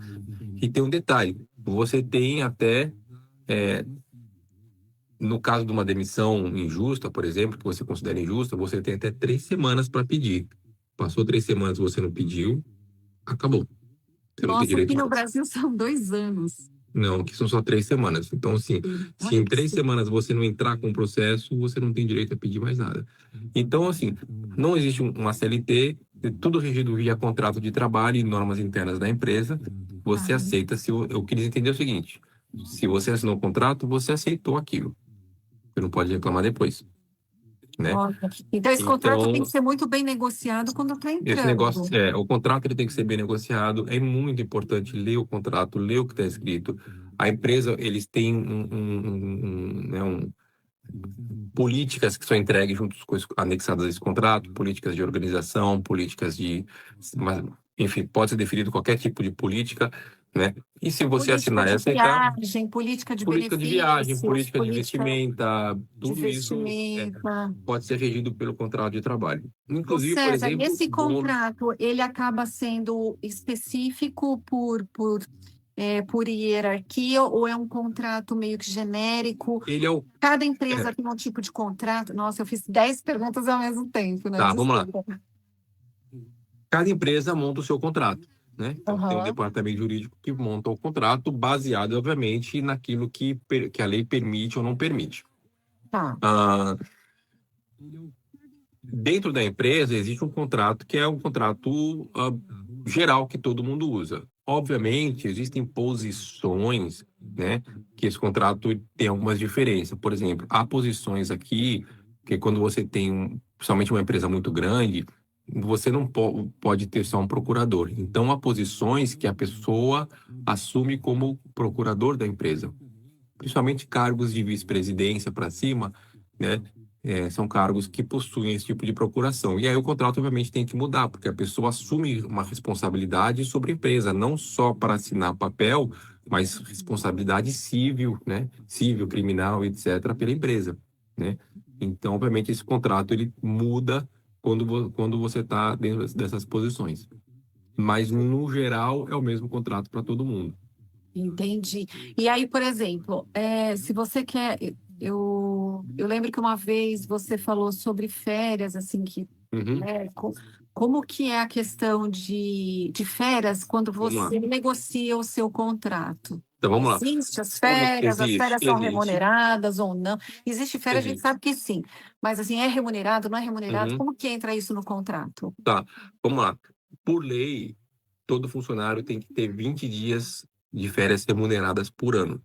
E tem um detalhe, você tem até, no caso de uma demissão injusta, por exemplo, que você considera injusta, você tem até 3 semanas para pedir. Passou 3 semanas, você não pediu, acabou. Você não tem Nossa, direito aqui no mais. Brasil são 2 anos. Não, que são só 3 semanas. Então, assim, se em 3 semanas você não entrar com o processo, você não tem direito a pedir mais nada. Então, assim, não existe uma CLT, tudo regido via contrato de trabalho e normas internas da empresa. Você aceita. Eu queria entender o seguinte: se você assinou o contrato, você aceitou aquilo. Você não pode reclamar depois, né? Então, esse contrato tem que ser muito bem negociado quando está entrando. Esse negócio, o contrato ele tem que ser bem negociado. É muito importante ler o contrato, ler o que está escrito. A empresa, eles têm políticas que são entregues juntos com anexadas a esse contrato, políticas de organização, políticas enfim, pode ser definido qualquer tipo de política, né? E se você assinar e aceitar... Política de política de viagem, política de política vestimenta, tudo isso pode ser regido pelo contrato de trabalho. Inclusive, por César, exemplo... esse contrato, ele acaba sendo específico por hierarquia ou é um contrato meio que genérico? Cada empresa tem um tipo de contrato? Nossa, eu fiz 10 perguntas ao mesmo tempo, né? Tá, vamos lá. Cada empresa monta o seu contrato, né? Então, tem um departamento jurídico que monta o contrato baseado, obviamente, naquilo que a lei permite ou não permite. Tá. Dentro da empresa, existe um contrato que é um contrato geral que todo mundo usa. Obviamente, existem posições, né, que esse contrato tem algumas diferenças. Por exemplo, há posições aqui que quando você tem, principalmente uma empresa muito grande, você não pode ter só um procurador. Então, há posições que a pessoa assume como procurador da empresa. Principalmente cargos de vice-presidência para cima, né? São cargos que possuem esse tipo de procuração. E aí o contrato, obviamente, tem que mudar, porque a pessoa assume uma responsabilidade sobre a empresa, não só para assinar papel, mas responsabilidade civil, né? Civil, criminal, etc., pela empresa, né? Então, obviamente, esse contrato ele muda quando você está dentro dessas posições. Mas, no geral, é o mesmo contrato para todo mundo. Entendi. E aí, por exemplo, se você quer... Eu lembro que uma vez você falou sobre férias, assim, que... Como que é a questão de férias quando você negocia o seu contrato? Então, vamos lá. Existe as férias são remuneradas ou não? Existe férias, a gente sabe que sim. Mas, assim, é remunerado, não é remunerado? Como que entra isso no contrato? Tá, vamos lá. Por lei, todo funcionário tem que ter 20 dias de férias remuneradas por ano.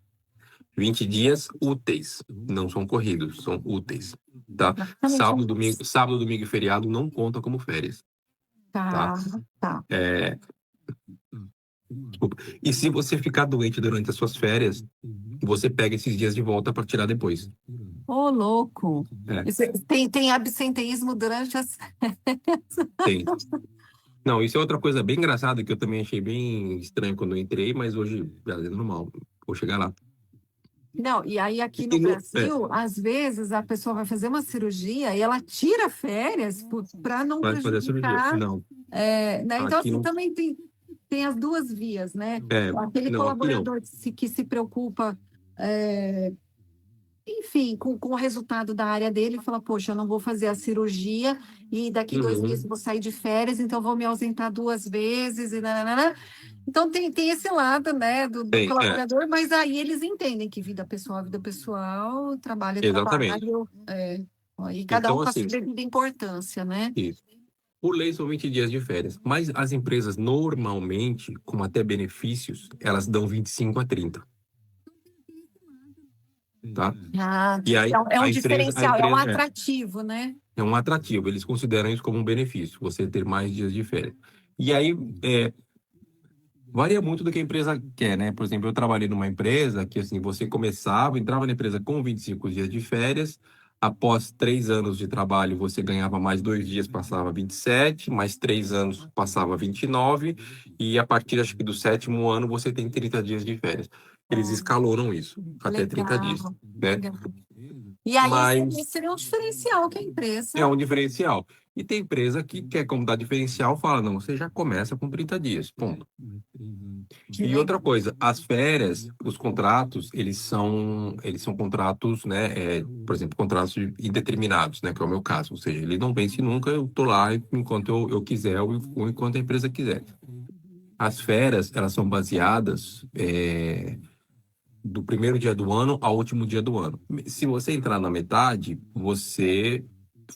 20 dias úteis, não são corridos, são úteis, tá? Sábado, domingo e feriado não conta como férias. Tá. Desculpa. E se você ficar doente durante as suas férias, você pega esses dias de volta para tirar depois. Ô, louco! Tem absenteísmo durante as... Tem. Não, isso é outra coisa bem engraçada que eu também achei bem estranho quando eu entrei, mas hoje já é normal. Vou chegar lá. Não, e aí aqui no Brasil, às vezes a pessoa vai fazer uma cirurgia e ela tira férias para não prejudicar. Fazer a cirurgia. Não. Né? Então, assim, também tem as duas vias, né? Aquele colaborador que se preocupa enfim, com o resultado da área dele, fala, poxa, eu não vou fazer a cirurgia e daqui 2 meses eu vou sair de férias, então eu vou me ausentar 2 vezes e nananana. Então tem esse lado, né, do Tem, colaborador, mas aí eles entendem que vida pessoal é vida pessoal, trabalho é exatamente. trabalho, e cada um Então, com a sua assim, devida importância, né? isso. Por lei, são 20 dias de férias. Mas as empresas, normalmente, com até benefícios, elas dão 25 a 30, tá? Ah, E aí, é um a diferencial, é um empresa atrativo, né? é um atrativo. Eles consideram isso como um benefício, você ter mais dias de férias. E aí, varia muito do que a empresa quer, né? Por exemplo, eu trabalhei numa empresa que, assim, você começava, entrava na empresa com 25 dias de férias, após 3 anos de trabalho, você ganhava mais 2 dias, passava 27, mais 3 anos, passava 29, e a partir, acho que do 7º ano, você tem 30 dias de férias. Eles escaloram isso, até 30 dias, Legal, né? legal. E aí esse Mas seria um diferencial que a é empresa. um diferencial. E tem empresa que quer, como dar diferencial, fala, não, você já começa com 30 dias, ponto. Que E outra legal. coisa, as férias, os contratos, eles são contratos, né, por exemplo, contratos indeterminados, né, que é o meu caso. Ou seja, ele não vence nunca, eu tô lá enquanto eu quiser ou enquanto a empresa quiser. As férias, elas são baseadas, do primeiro dia do ano ao último dia do ano. Se você entrar na metade, você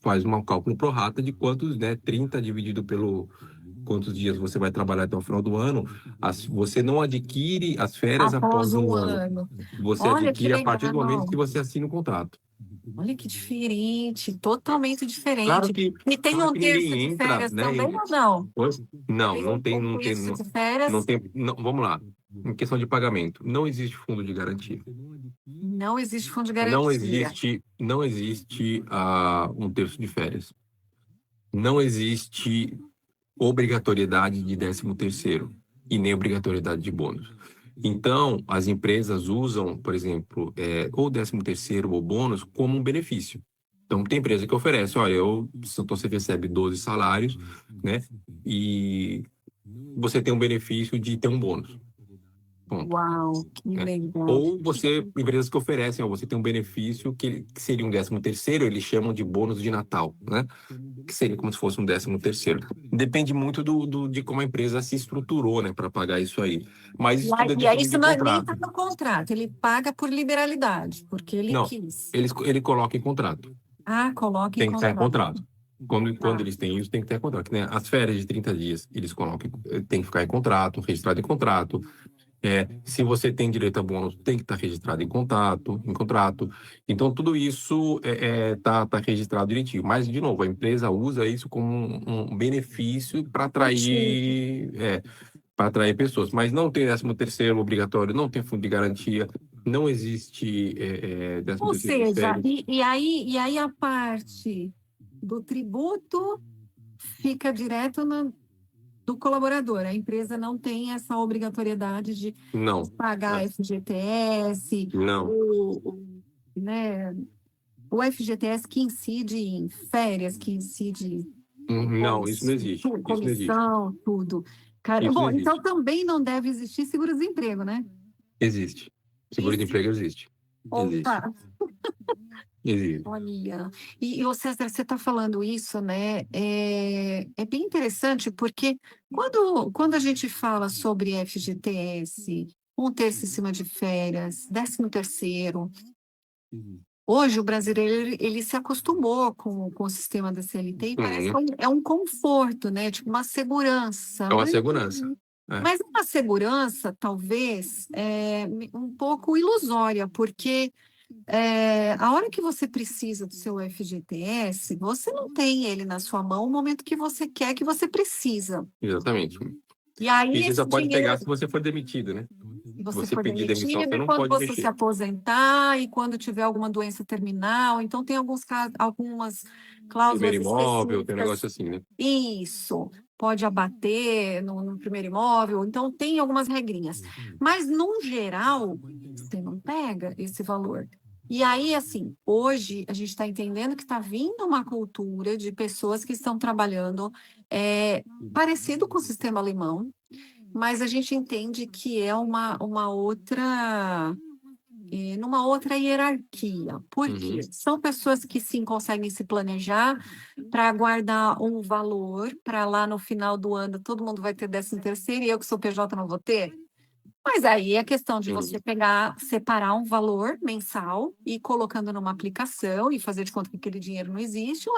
faz um cálculo pro rata de quantos, né, 30 dividido pelo quantos dias você vai trabalhar até o final do ano. Você não adquire as férias Após após um um ano. ano. Você Olha que adquire a partir do momento que legal. você assina o contrato. Olha que diferente, totalmente Claro diferente. que, E tem claro um que terço ninguém de entra, férias né? também ou não? Não, Tem não tem, um não tem, terço não, de não férias, tem, não, vamos lá. Em questão de pagamento, não existe fundo de garantia. não existe fundo de Não garantia. existe, não existe um terço de férias. Não existe obrigatoriedade de 13º e nem obrigatoriedade de bônus. Então, as empresas usam, por exemplo, ou 13º ou bônus como um benefício. Então, tem empresa que oferece, olha, então você recebe 12 salários, né? E você tem um benefício de ter um bônus. Ponto. Uau, que Né? legal. Ou você, empresas que oferecem, ó, você tem um benefício que seria um 13º, eles chamam de bônus de Natal, né? Que seria como se fosse um 13º. Depende muito de como a empresa se estruturou, né, para pagar isso aí. Mas isso tudo é E aí definido isso em nem está contrato. no contrato, ele paga por liberalidade, porque ele Não, quis. ele coloca em contrato. Ah, coloca em Tem que estar em contrato. contrato. Quando Tá. eles têm isso, tem que ter contrato. Que, né, as férias de 30 dias, eles colocam, tem que ficar em contrato, registrado em contrato. Se você tem direito a bônus, tem que estar registrado em contrato. Então, tudo isso tá registrado direitinho. Mas, de novo, a empresa usa isso como um benefício Motivo. para atrair pessoas. Mas não tem 13º obrigatório, não tem fundo de garantia, não existe décimo Ou terceiro de seja, férias. e aí a parte do tributo fica direto do colaborador. A empresa não tem essa obrigatoriedade de Não, pagar né? FGTS, Não, né, o FGTS que incide em férias, que incide não, isso não existe. Isso não existe. comissão, tudo. Cara, Isso não bom, então existe. também não deve existir seguro-desemprego, né? Existe. Seguro-desemprego existe. Opa, Existe. Existe. olha. E ô César, você está falando isso, né? É bem interessante, porque quando a gente fala sobre FGTS, um terço em cima de férias, 13º, hoje o brasileiro ele se acostumou com o sistema da CLT e parece que Uhum. é um conforto, né? Tipo uma segurança, É uma segurança. É. mas uma segurança talvez um pouco ilusória, porque a hora que você precisa do seu FGTS, você não tem ele na sua mão no momento que você quer, que você precisa. Exatamente. E aí E você só esse pode pegar dinheiro, se você for demitido, né? se Se você você for pedir demissão, demitido, você e não quando pode você se mexer. aposentar, e quando tiver alguma doença terminal, então tem algumas Primeiro cláusulas imóvel, tem um negócio específicas. assim, né? Isso, pode abater no primeiro imóvel, então tem algumas regrinhas. Mas, no geral, você não pega esse valor. E aí, assim, hoje a gente está entendendo que está vindo uma cultura de pessoas que estão trabalhando parecido com o sistema alemão, mas a gente entende que é uma outra. numa outra hierarquia. Por quê? Uhum. São pessoas que sim conseguem se planejar para guardar um valor para lá no final do ano todo mundo vai ter 13º e eu que sou PJ não vou ter. Mas aí é questão de você Uhum. pegar, separar um valor mensal e ir colocando numa aplicação e fazer de conta que aquele dinheiro não existe.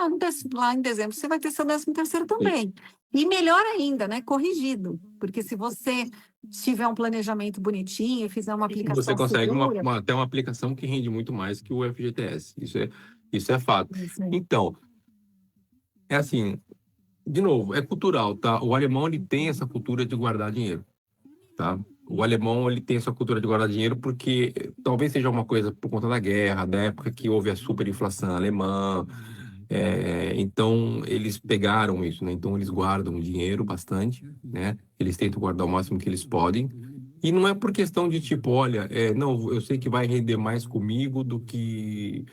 Lá em dezembro você vai ter seu 13º Sim. também. E melhor ainda, né? Corrigido. Porque se você tiver um planejamento bonitinho e fizer uma Você aplicação consegue segura, até uma aplicação que rende muito mais que o FGTS. Isso é fato. isso aí. Então, é assim, de novo, é cultural, tá? O alemão, ele tem essa cultura de guardar dinheiro, tá? O alemão, ele tem essa cultura de guardar dinheiro porque talvez seja uma coisa por conta da guerra, da época que houve a superinflação alemã. Então, eles pegaram isso, né? Então, eles guardam dinheiro bastante, né? Eles tentam guardar o máximo que eles podem. E não é por questão de tipo, olha, não, eu sei que vai render mais comigo do que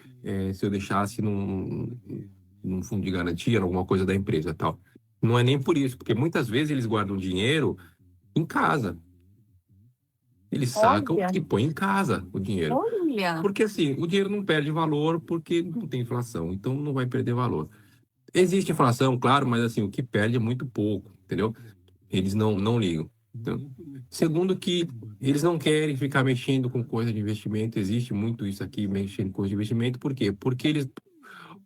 se eu deixasse num fundo de garantia, em alguma coisa da empresa, tal. Não é nem por isso, porque muitas vezes eles guardam dinheiro em casa. Eles sacam Olha, e põem em casa o dinheiro. olha. Porque assim, o dinheiro não perde valor porque não tem inflação, então não vai perder valor. Existe inflação, claro, mas assim, o que perde é muito pouco, entendeu? Eles não ligam. Então, segundo que eles não querem ficar mexendo com coisa de investimento, existe muito isso aqui, mexendo com coisa de investimento, por quê? Porque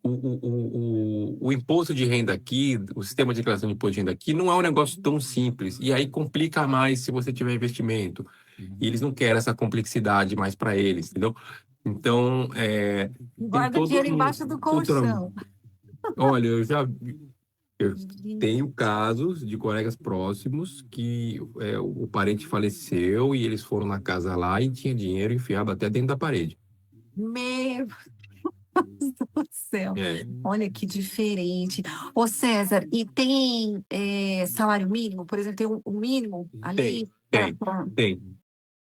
o imposto de renda aqui, o sistema de declaração de imposto de renda aqui, não é um negócio tão simples, e aí complica mais se você tiver investimento, e eles não querem essa complexidade mais para eles, entendeu? Então, tem Guarda todo dinheiro embaixo do cultural. colchão. Olha, eu tenho casos de colegas próximos que o parente faleceu e eles foram na casa lá e tinha dinheiro enfiado até dentro da parede. Meu Deus do céu. É, Olha que diferente. Ô César, e tem salário mínimo? Por exemplo, tem um mínimo tem, ali para. tem, tem.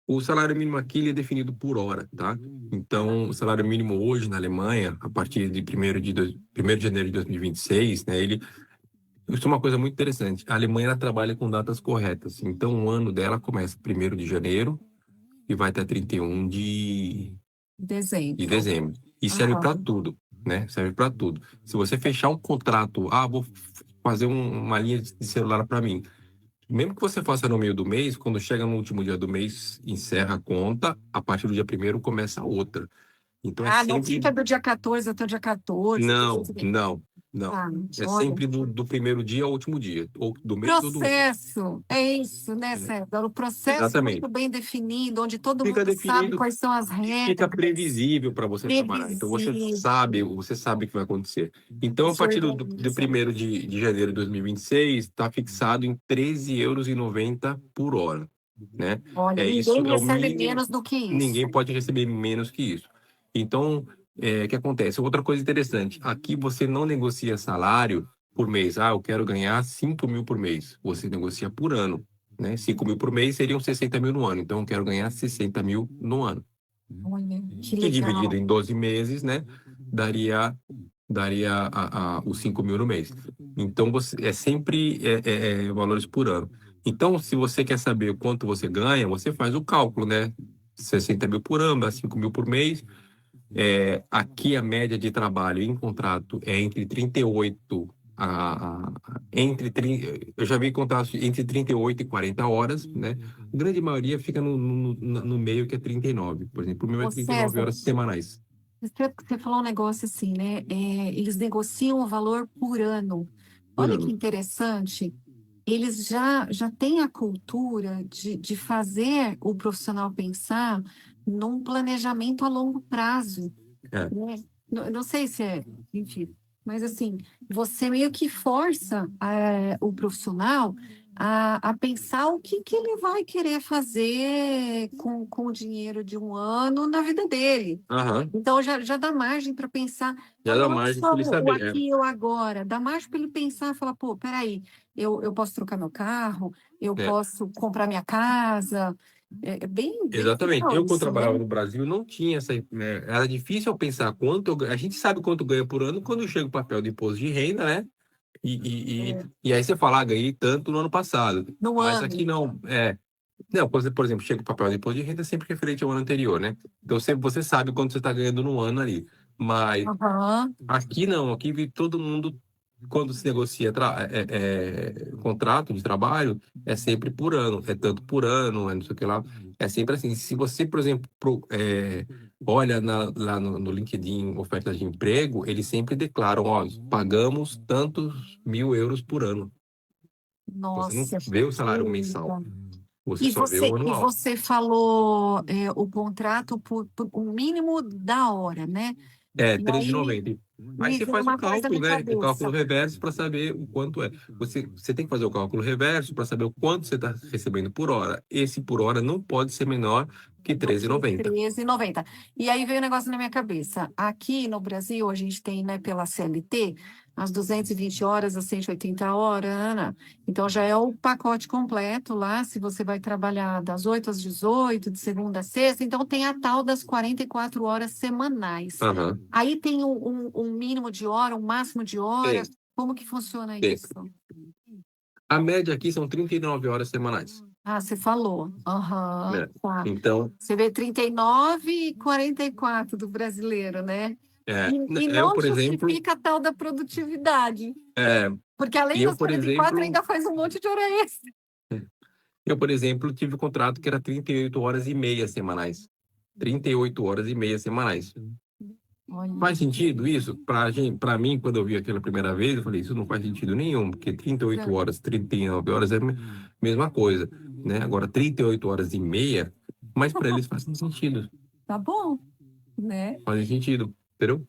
O salário mínimo aqui ele é definido por hora, tá? Então, o salário mínimo hoje na Alemanha, a partir de 1º de janeiro de 2026, né, isso é uma coisa muito interessante. A Alemanha ela trabalha com datas corretas. Então, o ano dela começa 1º de janeiro e vai até 31 de Dezembro. dezembro. E serve para Aham. tudo, né? Serve para tudo. Se você fechar um contrato, vou fazer uma linha de celular para mim. Mesmo que você faça no meio do mês, quando chega no último dia do mês, encerra a conta, a partir do dia 1º começa outra. Então é Ah, não sempre. fica do dia 14 até o dia 14. Não, não, não. Ah, É olha. sempre do primeiro dia ao último dia, ou do mês ou do ano. Processo, é isso, né, Né? César? O processo muito Exatamente. bem definido, onde todo Fica mundo sabe definido quais são as e fica regras, previsível para você trabalhar. Então previsível, você sabe o que vai acontecer. Então, a se partir do organiza. 1º de janeiro de 2026, está fixado em 13,90 € por hora, né? Olha, Isso ninguém é o recebe mínimo. menos do que Ninguém isso. pode receber menos que isso. Então, o que acontece? Outra coisa interessante, aqui você não negocia salário por mês. Eu quero ganhar 5 mil por mês. Você negocia por ano, né? 5 mil por mês seriam 60 mil no ano. Então, eu quero ganhar 60 mil no ano. Olha, que Que dividido legal. em 12 meses, né? Daria os 5 mil no mês. Então, é sempre valores por ano. Então, se você quer saber quanto você ganha, você faz o cálculo, né? 60 mil por ano, dá 5 mil por mês. Aqui a média de trabalho em contrato é entre 38 eu já vi contratos entre 38 e 40 horas, né? A grande maioria fica no meio, que é 39. Por exemplo, o meu é Ô, 39 César, horas semanais. você falou um negócio assim, né? Eles negociam o valor por ano. Por Olha que ano. interessante. Eles já têm a cultura de fazer o profissional pensar num planejamento a longo prazo, É. né? Não sei se enfim, mas assim, você meio que força o profissional a pensar o que ele vai querer fazer com o dinheiro de um ano na vida dele. Aham. Então já dá margem para pensar, Já dá não é margem só para ele o saber. aqui e o agora, dá margem para ele pensar e falar, pô, peraí, eu posso trocar meu carro, eu É. posso comprar minha casa. É bem Exatamente. legal Eu, quando isso, né? trabalhava no Brasil, não tinha essa. Era difícil eu pensar quanto a gente sabe quanto ganha por ano quando chega o papel de imposto de renda, né? E É, aí você fala, ganhei tanto no ano passado. no Mas aqui ano. não. Não, quando você, por exemplo, chega o papel de imposto de renda, é sempre referente ao ano anterior, né? Então, sempre você sabe quanto você está ganhando no ano ali. Mas Aham. aqui não, aqui todo mundo, quando se negocia contrato de trabalho, é sempre por ano, é tanto por ano, é não sei o que lá. É sempre assim. Se você, por exemplo, olha lá no LinkedIn ofertas de emprego, eles sempre declaram, ó, pagamos tantos mil euros por ano. Você não Nossa, vê o salário mensal, perfeito. você só vê o E anual. você falou o contrato por o mínimo da hora, né? É, E aí 13,90. Aí me você veio faz o uma coisa cálculo, na né? O cálculo cabeça. reverso para saber o quanto é. Você tem que fazer o cálculo reverso para saber o quanto você está recebendo por hora. Esse por hora não pode ser menor que Do que 13,90. 13,90. E aí veio um negócio na minha cabeça. Aqui no Brasil, a gente tem, né, pela CLT, as 220 horas, as 180 horas, né? Então já é o pacote completo lá, se você vai trabalhar das 8 às 18, de segunda a sexta, então tem a tal das 44 horas semanais. Aham. Aí tem um mínimo de hora, um máximo de horas. Tem, Como que funciona tem. isso? A média aqui são 39 horas semanais, Ah, você falou. Aham, né? tá. Então, Você vê 39 e 44 do brasileiro, né? E eu, não por exemplo, justifica a tal da produtividade, é, porque além eu, das por 44 exemplo, ainda faz um monte de hora extra. eu, por exemplo, tive um contrato que era 38 horas e meia semanais. 38 horas e meia semanais. Olha, Faz sentido isso? Pra gente, para mim, quando eu vi aquela primeira vez, eu falei, isso não faz sentido nenhum, porque 38 horas, 39 horas é a mesma coisa, né? Agora, 38 horas e meia, mas para eles faz sentido. tá bom, né? Faz sentido, entendeu?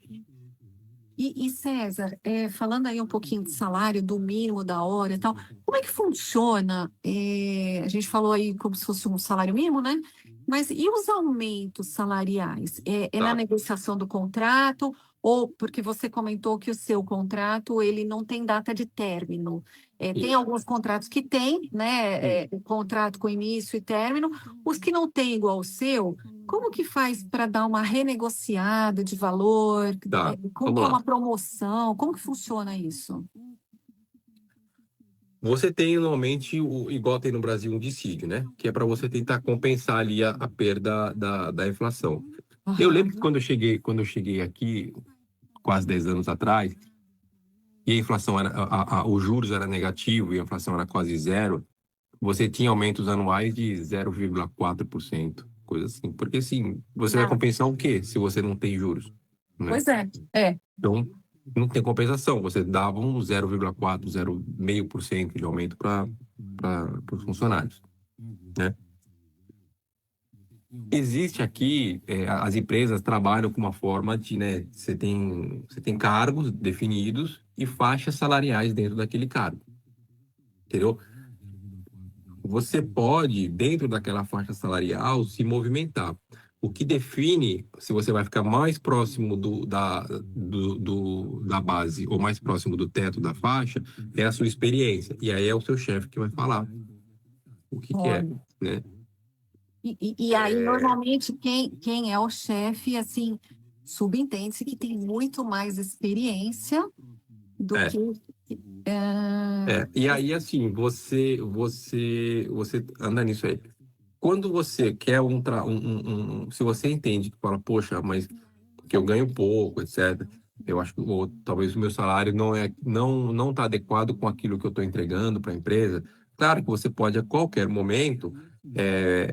E César, falando aí um pouquinho de salário, do mínimo, da hora e tal, como é que funciona? A gente falou aí como se fosse um salário mínimo, né? Mas e os aumentos salariais? É na Tá. negociação do contrato ou porque você comentou que o seu contrato ele não tem data de término? Tem Isso. alguns contratos que tem, né? O contrato com início e término. Os que não têm igual o seu, como que faz para dar uma renegociada de valor? Tá, Como que vamos é lá. uma promoção? Como que funciona isso? Você tem normalmente, igual tem no Brasil, um dissídio, né? Que é para você tentar compensar ali a perda da inflação. Eu lembro que Aham. quando eu cheguei aqui, quase 10 anos atrás, e a inflação era, os juros era negativo e a inflação era quase zero, você tinha aumentos anuais de 0,4%, coisa assim. Porque assim, você vai Ah, compensar o quê se você não tem juros, né? pois é, é. Então, não tem compensação. Você dava um 0,4, 0,5% de aumento para os funcionários, né? Existe aqui, as empresas trabalham com uma forma de, né, você tem cargos definidos e faixas salariais dentro daquele cargo, entendeu? Você pode, dentro daquela faixa salarial, se movimentar. O que define se você vai ficar mais próximo da base ou mais próximo do teto da faixa é a sua experiência. E aí é o seu chefe que vai falar o que é, Olha. né? E aí, normalmente, quem é o chefe, assim, subentende-se que tem muito mais experiência do É, que. E aí, assim, você anda nisso aí. Quando você quer se você entende que fala, poxa, mas que eu ganho pouco, etc. Eu acho que talvez o meu salário não está adequado com aquilo que eu estou entregando para a empresa. Claro que você pode a qualquer momento é,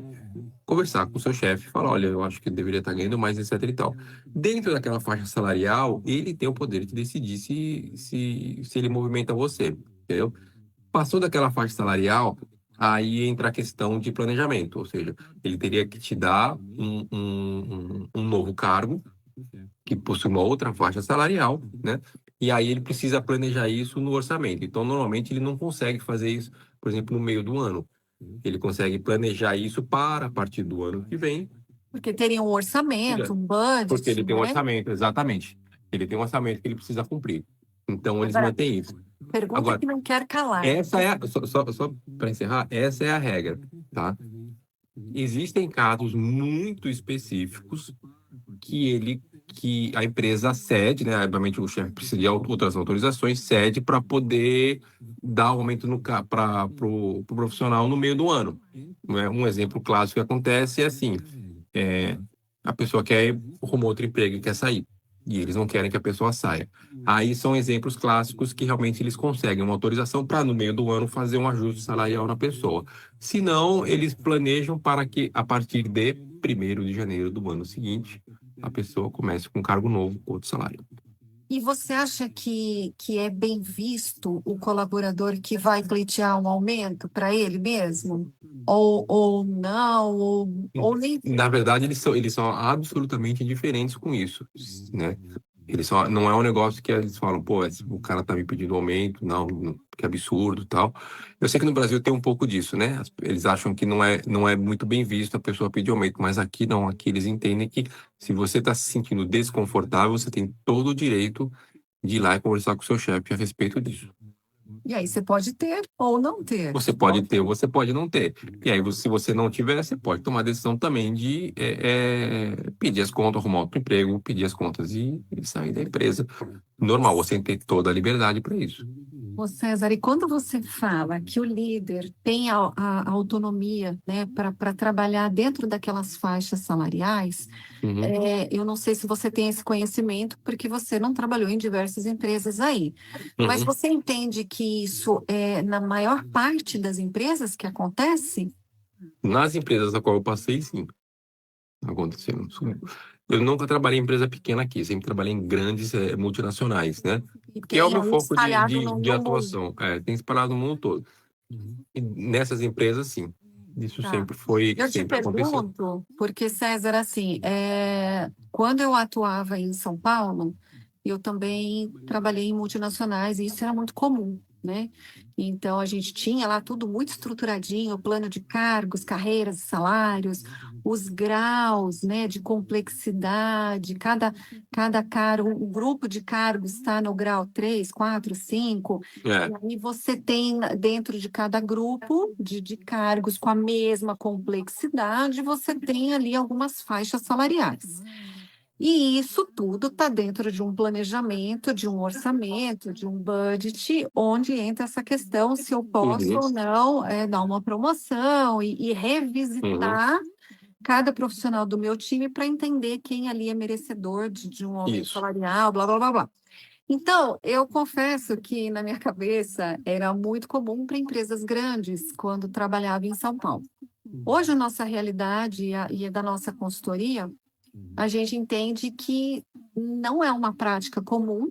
conversar com o seu chefe e falar, olha, eu acho que eu deveria estar ganhando mais, etc. e tal. Dentro daquela faixa salarial, ele tem o poder de decidir se ele movimenta você, entendeu? Passou daquela faixa salarial, aí entra a questão de planejamento, ou seja, ele teria que te dar um novo cargo que possui uma outra faixa salarial, né? E aí ele precisa planejar isso no orçamento. Então, normalmente ele não consegue fazer isso, por exemplo, no meio do ano. Ele consegue planejar isso para a partir do ano que vem, Porque teria um orçamento, um porque budget, ele tem um né? orçamento, exatamente. Ele tem um orçamento que ele precisa cumprir. Então, eles Agora, mantêm isso. pergunta Agora, que não quer calar. essa é só para encerrar, essa é a regra, tá? Existem casos muito específicos que a empresa cede, né? Obviamente o chefe precisa de outras autorizações, cede para poder dar aumento para o pro profissional no meio do ano. né? Um exemplo clássico que acontece é assim, é, a pessoa quer arrumar outro emprego e quer sair, e eles não querem que a pessoa saia. Aí são exemplos clássicos que realmente eles conseguem uma autorização para, no meio do ano, fazer um ajuste salarial na pessoa. Se não, eles planejam para que, a partir de 1º de janeiro do ano seguinte, a pessoa comece com um cargo novo, com outro salário. E você acha que é bem visto o colaborador que vai pleitear um aumento para ele mesmo? Ou não, ou nem. Na verdade, eles são absolutamente indiferentes com isso, né? Não é um negócio que eles falam, pô, o cara tá me pedindo aumento, não, que absurdo, tal. Eu sei que no Brasil tem um pouco disso, né? Eles acham que não é muito bem visto a pessoa pedir aumento, mas aqui não, aqui eles entendem que se você tá se sentindo desconfortável, você tem todo o direito de ir lá e conversar com o seu chefe a respeito disso. E aí você pode ter ou não ter. Você pode ter, você pode não ter. E aí, se você não tiver, você pode tomar a decisão também de pedir as contas, arrumar outro emprego, pedir as contas e sair da empresa. Normal, você tem toda a liberdade para isso. Ô César, e quando você fala que o líder tem a autonomia, né, para trabalhar dentro daquelas faixas salariais, Uhum, eu não sei se você tem esse conhecimento, porque você não trabalhou em diversas empresas aí, mas uhum. você entende que isso é na maior parte das empresas que acontece? Nas empresas a qual eu passei, sim, aconteceu. Eu nunca trabalhei em empresa pequena aqui, sempre trabalhei em grandes multinacionais, né? E Que é o tem meu aí foco de, espalhado de, no, de no mundo. atuação. Tem espalhado no mundo todo. E nessas empresas, sim. Isso Tá. Eu te sempre aconteceu. pergunto, porque César, assim, quando eu atuava em São Paulo, eu também trabalhei em multinacionais e isso era muito comum, né? Então a gente tinha lá tudo muito estruturadinho, o plano de cargos, carreiras, salários, os graus, né, de complexidade, cada cargo, um grupo de cargos está no grau 3, 4, 5. É, E aí você tem dentro de cada grupo de cargos com a mesma complexidade, você tem ali algumas faixas salariais. E isso tudo está dentro de um planejamento, de um orçamento, de um budget, onde entra essa questão se eu posso uhum, ou não dar uma promoção e uhum, revisitar cada profissional do meu time para entender quem ali é merecedor de um aumento isso. salarial, blá, blá, blá, blá. Então, eu confesso que na minha cabeça era muito comum para empresas grandes quando trabalhava em São Paulo. Hoje, a nossa realidade e a da nossa consultoria, a gente entende que não é uma prática comum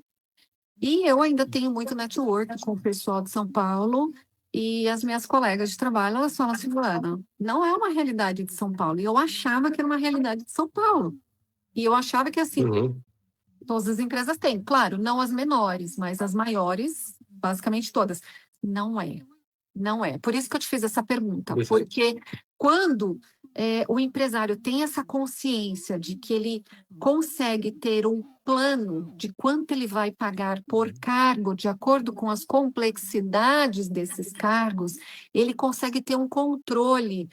e eu ainda tenho muito network com o pessoal de São Paulo e as minhas colegas de trabalho, elas falam assim, Luana, não é uma realidade de São Paulo. E eu achava que era uma realidade de São Paulo. E eu achava que, assim, Uhum. todas as empresas têm, claro, não as menores, mas as maiores, basicamente todas. Não é, não é. Por isso que eu te fiz essa pergunta, Esse- porque quando o empresário tem essa consciência de que ele consegue ter um plano de quanto ele vai pagar por cargo, de acordo com as complexidades desses cargos, ele consegue ter um controle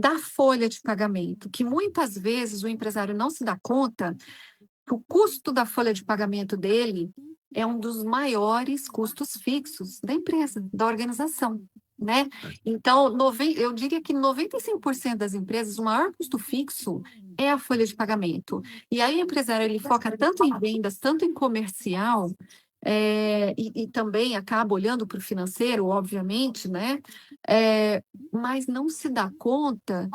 da folha de pagamento, que muitas vezes o empresário não se dá conta que o custo da folha de pagamento dele é um dos maiores custos fixos da empresa, da organização, né? Então, eu diria que 95% das empresas, o maior custo fixo é a folha de pagamento. E aí o empresário ele foca tanto em vendas, tanto em comercial, e também acaba olhando para o financeiro, obviamente, né? Mas não se dá conta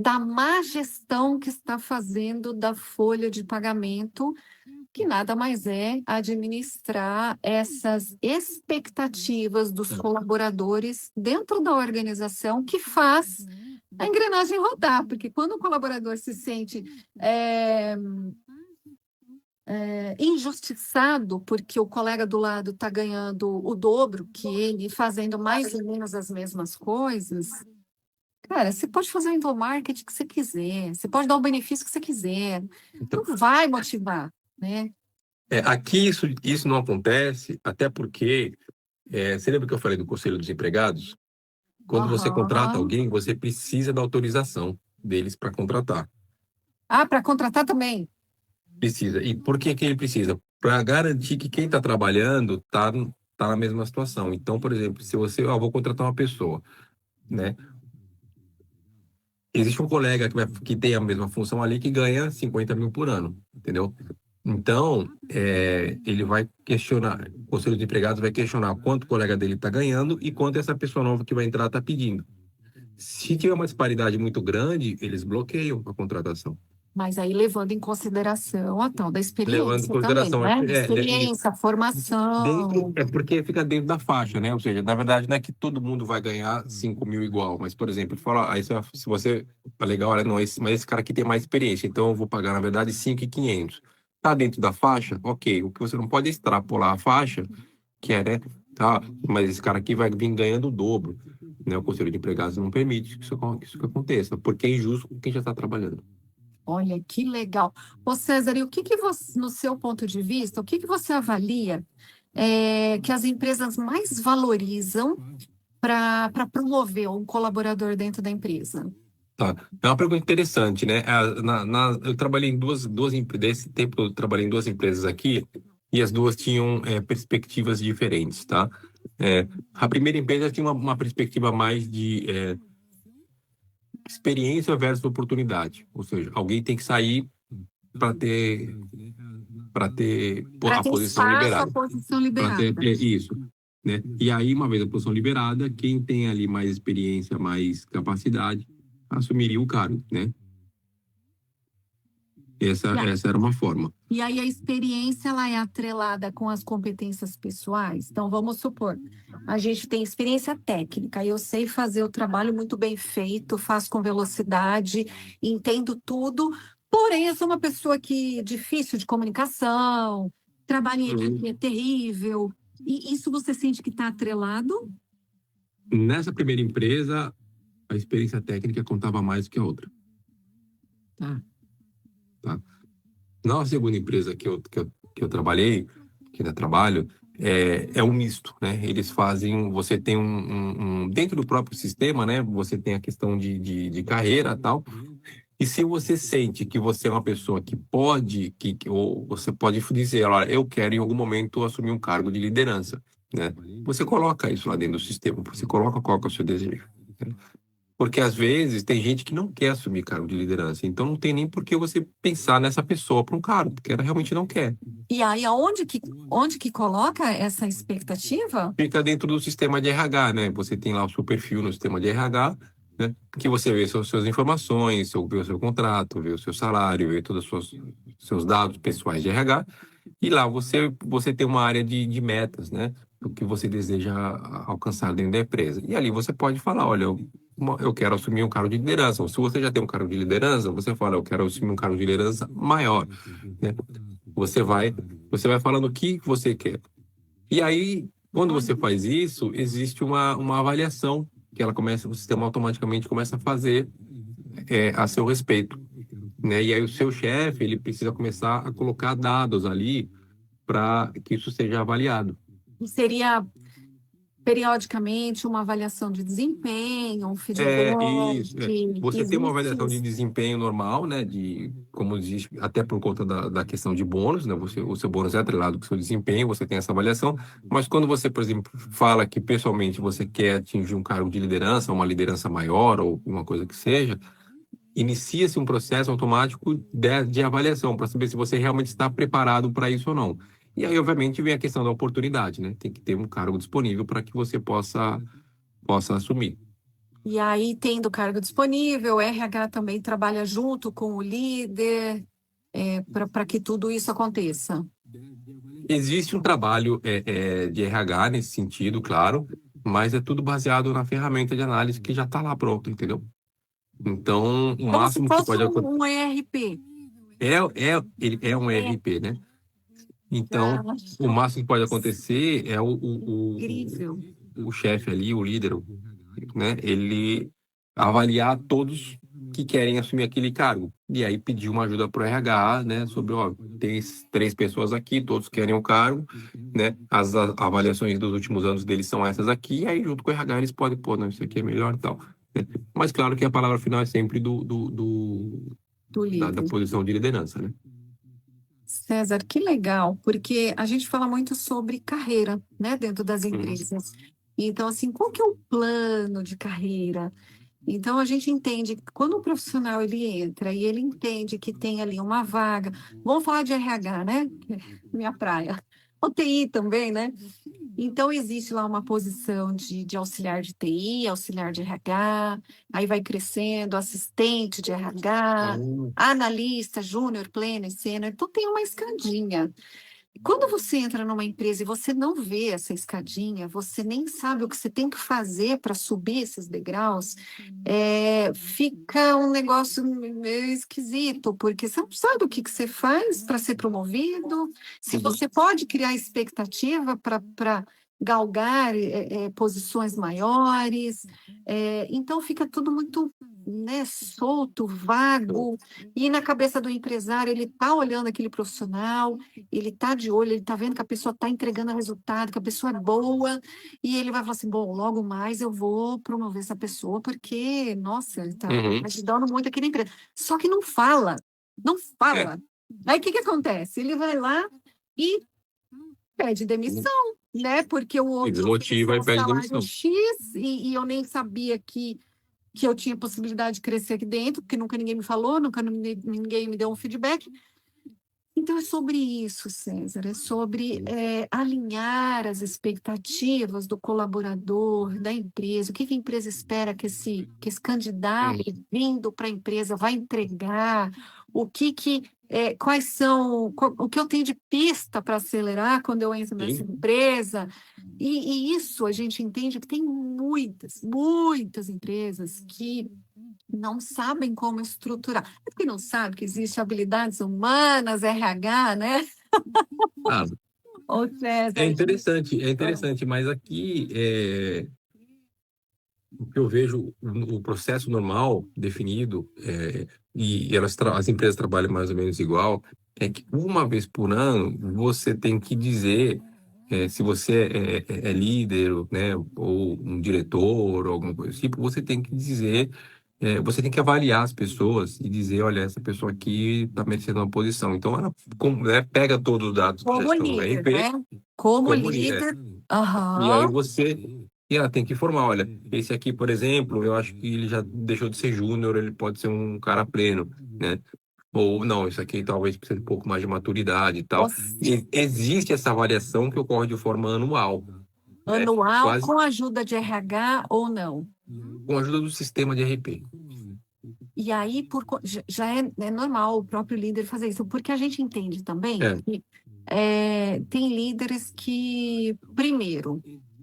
da má gestão que está fazendo da folha de pagamento, que nada mais é administrar essas expectativas dos colaboradores dentro da organização que faz a engrenagem rodar, porque quando o colaborador se sente injustiçado porque o colega do lado está ganhando o dobro que ele, fazendo mais ou menos as mesmas coisas, cara, você pode fazer o endomarketing que você quiser, você pode dar o benefício que você quiser, Então, não vai motivar, né? aqui isso não acontece, até porque, você lembra que eu falei do Conselho dos Empregados? Quando você contrata Aham. alguém, você precisa da autorização deles para contratar. Ah, para contratar também. Precisa. E por que que ele precisa? Para garantir que quem está trabalhando tá na mesma situação. Então, por exemplo, se você, vou contratar uma pessoa, né? existe um colega que tem a mesma função ali que ganha 50 mil por ano, entendeu? Então, ele vai questionar, o Conselho de Empregados vai questionar quanto o colega dele está ganhando e quanto essa pessoa nova que vai entrar está pedindo. Se tiver uma disparidade muito grande, eles bloqueiam a contratação. Mas aí levando em consideração a tal da Levando em experiência também, consideração, né? Experiência, formação. é porque fica dentro da faixa, né? Ou seja, na verdade, não é que todo mundo vai ganhar 5 mil igual, mas, por exemplo, fala, aí se você, tá legal, olha, não, mas esse cara aqui tem mais experiência, então eu vou pagar, na verdade, 5.500. Tá dentro da faixa? Ok. O que você não pode é extrapolar a faixa, que é, né? Tá, mas esse cara aqui vai vir ganhando o dobro, né? O Conselho de Empregados não permite que isso aconteça, porque é injusto com quem já está trabalhando. Olha, que legal. Ô César, e o que você, no seu ponto de vista, o que você avalia que as empresas mais valorizam para promover um colaborador dentro da empresa? Tá. É uma pergunta interessante, né? Eu trabalhei em desse tempo eu trabalhei em duas empresas aqui e as duas tinham perspectivas diferentes, tá? A primeira empresa tinha uma perspectiva mais de experiência versus oportunidade, ou seja, alguém tem que sair para ter a posição espaço, a liberada, posição para ter liberada. isso, né? E aí, uma vez a posição liberada, quem tem ali mais experiência, mais capacidade, assumiria o cargo, né? Essa era uma forma. E aí a experiência ela é atrelada com as competências pessoais. Então, vamos supor, a gente tem experiência técnica, eu sei fazer o trabalho muito bem feito, faço com velocidade, entendo tudo, porém eu sou uma pessoa que difícil de comunicação, trabalho em equipe é terrível. E isso você sente que está atrelado? Nessa primeira empresa, a experiência técnica contava mais que a outra. Tá? Na segunda empresa que eu trabalhei, que ainda trabalho, é um misto, né? Eles fazem, você tem dentro do próprio sistema, né? Você tem a questão de carreira e tal. E se você sente que você é uma pessoa que pode, ou você pode dizer, olha, eu quero em algum momento assumir um cargo de liderança, né? Você coloca isso lá dentro do sistema, você coloca qual que é o seu desejo, né? Porque às vezes tem gente que não quer assumir cargo de liderança, então não tem nem por que você pensar nessa pessoa para um cargo, porque ela realmente não quer. E aí, onde que coloca essa expectativa? Fica dentro do sistema de RH, né? Você tem lá o seu perfil no sistema de RH, né? Que você vê suas informações, vê o seu contrato, vê o seu salário, vê todos os seus dados pessoais de RH, e lá você tem uma área de metas, né? O que você deseja alcançar dentro da empresa. E ali você pode falar, olha, eu quero assumir um cargo de liderança. Ou se você já tem um cargo de liderança, você fala, eu quero assumir um cargo de liderança maior, né? Você vai falando o que você quer. E aí, quando você faz isso, existe uma avaliação que o sistema automaticamente começa a fazer a seu respeito, né? E aí o seu chefe, ele precisa começar a colocar dados ali para que isso seja avaliado. Seria periodicamente uma avaliação de desempenho, um feedback. Isso. Você tem uma avaliação de desempenho normal, né? Como existe, até por conta da questão de bônus, né? O seu bônus é atrelado com o seu desempenho, você tem essa avaliação. Mas quando você, por exemplo, fala que pessoalmente você quer atingir um cargo de liderança, uma liderança maior ou uma coisa que seja, inicia-se um processo automático de avaliação para saber se você realmente está preparado para isso ou não. E aí, obviamente, vem a questão da oportunidade, né? Tem que ter um cargo disponível para que você possa assumir. E aí, tendo cargo disponível, o RH também trabalha junto com o líder para que tudo isso aconteça. Existe um trabalho de RH nesse sentido, claro, mas é tudo baseado na ferramenta de análise que já está lá pronto, entendeu? Então, o máximo que pode acontecer... um ERP. Ele é um ERP, né? Então, o máximo que pode acontecer é o chefe ali, o líder, né? Ele avaliar todos que querem assumir aquele cargo. E aí pedir uma ajuda para o RH, né? Sobre, ó, tem 3 pessoas aqui, todos querem o cargo, né? As avaliações dos últimos anos deles são essas aqui, e aí junto com o RH eles podem, pô, não, isso aqui é melhor e tal, né? Mas claro que a palavra final é sempre da posição de liderança, né? César, que legal, porque a gente fala muito sobre carreira, né, dentro das empresas. Então, assim, qual que é o plano de carreira? Então, a gente entende que quando o profissional ele entra e ele entende que tem ali uma vaga, vamos falar de RH, né? Que é minha praia. O TI também, né? Então, existe lá uma posição de auxiliar de TI, auxiliar de RH, aí vai crescendo, assistente de RH, analista, júnior, pleno, sênior. Então, tem uma escadinha. Quando você entra numa empresa e você não vê essa escadinha, você nem sabe o que você tem que fazer para subir esses degraus, fica um negócio meio esquisito, porque você não sabe o que que você faz para ser promovido, se você pode criar expectativa para galgar posições maiores, então fica tudo muito, né, solto, vago, e na cabeça do empresário ele está olhando aquele profissional, ele está de olho, ele está vendo que a pessoa está entregando resultado, que a pessoa é boa, e ele vai falar assim, bom, logo mais eu vou promover essa pessoa, porque, nossa, ele está ajudando muito aqui na empresa. Só que não fala, não fala. Aí o que que acontece? Ele vai lá e pede demissão, né? Porque o outro Desmotiva e ofereceu um pede salário demissão. X e eu nem sabia que eu tinha possibilidade de crescer aqui dentro, porque nunca ninguém me falou, nunca ninguém me deu um feedback. Então, é sobre isso, César, é sobre alinhar as expectativas do colaborador, da empresa, o que que a empresa espera que esse candidato vindo para a empresa vai entregar, quais são, o que eu tenho de pista para acelerar quando eu entro nessa empresa, e isso a gente entende que tem muitas, muitas empresas que não sabem como estruturar. É porque não sabe que existem habilidades humanas, RH, né? Ah, Ou é César, interessante, mas aqui o que eu vejo, o processo normal, definido, e as empresas trabalham mais ou menos igual, é que uma vez por ano você tem que dizer se você é líder, né, ou um diretor, ou alguma coisa do tipo, você tem que dizer, você tem que avaliar as pessoas e dizer, olha, essa pessoa aqui está merecendo uma posição. Então, ela pega todos os dados que já como estão no líder, RP, né? Como como líder. líder, E aí aham, e ela tem que informar, olha, esse aqui, por exemplo, eu acho que ele já deixou de ser júnior, ele pode ser um cara pleno, né? Ou não, isso aqui talvez precise de um pouco mais de maturidade e tal. E existe essa avaliação que ocorre de forma anual, né? anual, Quase com a ajuda de RH ou não. com a ajuda do sistema de RP. E aí, já é normal o próprio líder fazer isso, porque a gente entende também É. que tem líderes que, primeiro,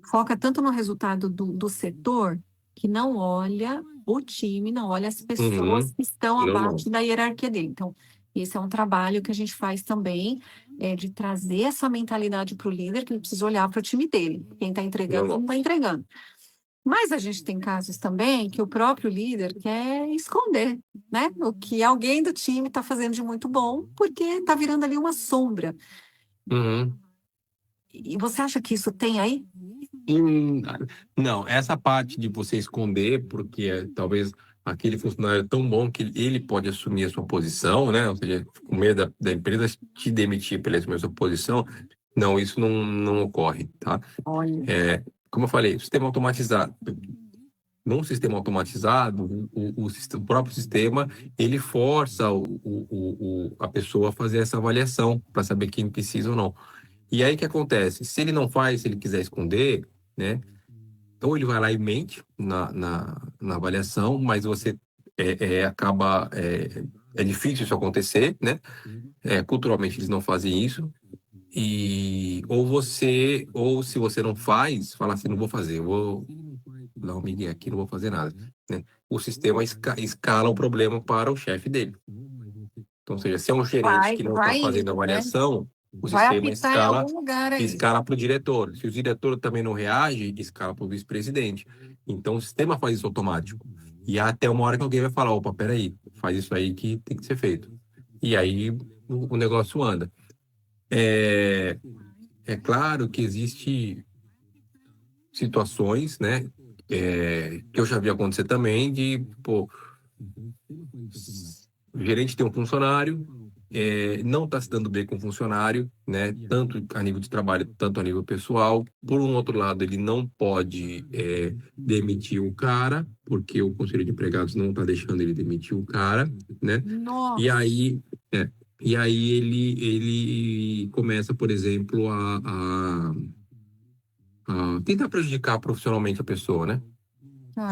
foca tanto no resultado do setor, que não olha o time, não olha as pessoas que estão Normal. abaixo da hierarquia dele. Então, esse é um trabalho que a gente faz também, de trazer essa mentalidade para o líder, que ele precisa olhar para o time dele. Quem está entregando, não está entregando. Mas a gente tem casos também que o próprio líder quer esconder, né? O que alguém do time está fazendo de muito bom, porque está virando ali uma sombra. Uhum. E você acha que isso tem aí? Hum, não, essa parte de você esconder, porque talvez aquele funcionário é tão bom que ele pode assumir a sua posição, né? Ou seja, com medo da empresa te demitir para ele assumir a sua posição. Não, isso não ocorre, tá? Olha, Como eu falei, sistema automatizado. Num sistema automatizado, o próprio sistema, ele força a pessoa a fazer essa avaliação para saber quem precisa ou não. E aí o que acontece? Se ele não faz, se ele quiser esconder, né? Ou ele vai lá e mente na avaliação, mas você acaba. É difícil isso acontecer, né? Culturalmente eles não fazem isso. Ou se você não faz, fala assim, não vou fazer, eu vou dar um migué aqui, não vou fazer nada, né? O sistema escala o problema para o chefe dele. Então, ou seja, se é um gerente que não está vai fazendo indo, né? avaliação, o Vai sistema apitar em algum lugar aí. escala para o diretor. Se o diretor também não reage, escala para o vice-presidente. Então, o sistema faz isso automático. E até uma hora que alguém vai falar, opa, peraí, faz isso aí que tem que ser feito. E aí o negócio anda. É claro que existe situações, né, que eu já vi acontecer também de, pô, o gerente tem um funcionário, não está se dando bem com o funcionário, né? Tanto a nível de trabalho, tanto a nível pessoal. Por um outro lado, ele não pode demitir o cara, porque o Conselho de Empregados não está deixando ele demitir o cara, né? E Nossa. aí, ele começa, por exemplo, a tentar prejudicar profissionalmente a pessoa, né?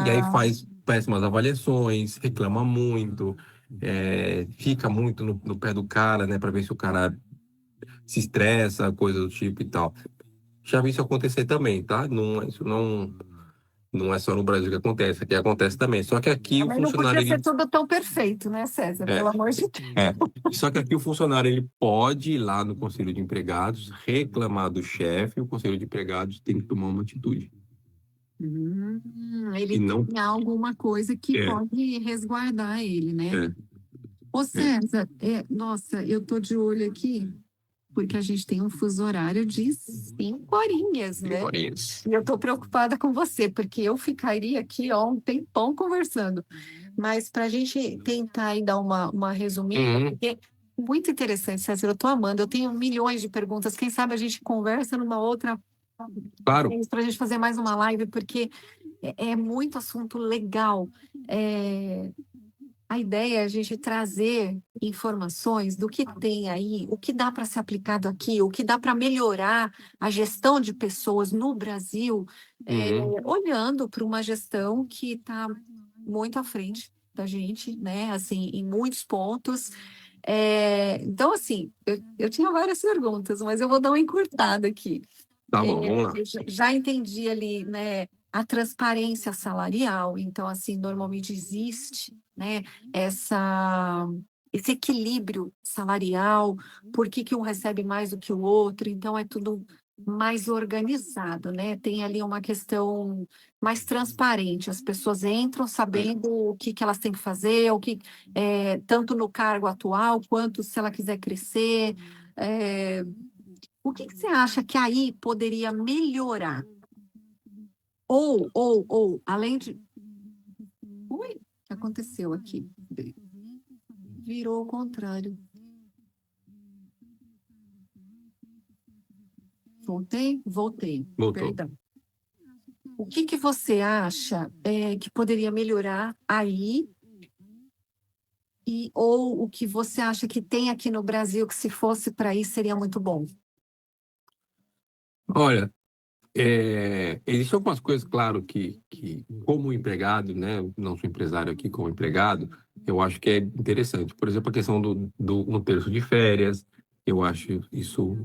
E aí Ah, faz péssimas avaliações, reclama muito, fica muito no pé do cara, né, para ver se o cara se estressa, coisa do tipo e tal. Já vi isso acontecer também, tá? Não, isso não é só no Brasil que acontece, aqui acontece também. Só que aqui o também não funcionário podia ser ele tudo tão perfeito, né, César? é, Pelo amor de Deus. só que aqui o funcionário ele pode ir lá no Conselho de Empregados, reclamar do chefe, e o Conselho de Empregados tem que tomar uma atitude. Ele E não tem alguma coisa que é, pode resguardar ele, né? é, Ô, é. César, nossa, eu tô de olho aqui, porque a gente tem um fuso horário de 5 horinhas, né? Horinhas. E eu tô preocupada com você, porque eu ficaria aqui, ó, um tempão conversando. Mas para a gente tentar aí dar uma resumida, Uhum, porque é muito interessante, César, eu tô amando, eu tenho milhões de perguntas, quem sabe a gente conversa numa outra claro. para a gente fazer mais uma live, porque é muito assunto legal. A ideia é a gente trazer informações do que tem aí, o que dá para ser aplicado aqui, o que dá para melhorar a gestão de pessoas no Brasil, Uhum. olhando para uma gestão que está muito à frente da gente, né? Assim, em muitos pontos. Então, assim, eu tinha várias perguntas, mas eu vou dar uma encurtada aqui. Tá bom, vamos lá. Eu já entendi ali, né, a transparência salarial, então, assim, normalmente existe, né, esse equilíbrio salarial, por que que um recebe mais do que o outro, então é tudo mais organizado, né? Tem ali uma questão mais transparente, as pessoas entram sabendo o que que elas têm que fazer, tanto no cargo atual, quanto se ela quiser crescer. É, o que que você acha que aí poderia melhorar? Além de. Ui, o que aconteceu aqui? Virou o contrário. Voltei? Voltei. Voltou. Perdão. O que que você acha que poderia melhorar aí? Ou o que você acha que tem aqui no Brasil que se fosse para aí seria muito bom? Olha, existem algumas coisas, claro, que como empregado, né, não sou empresário aqui, como empregado, eu acho que é interessante. Por exemplo, a questão do 1 terço de férias, eu acho isso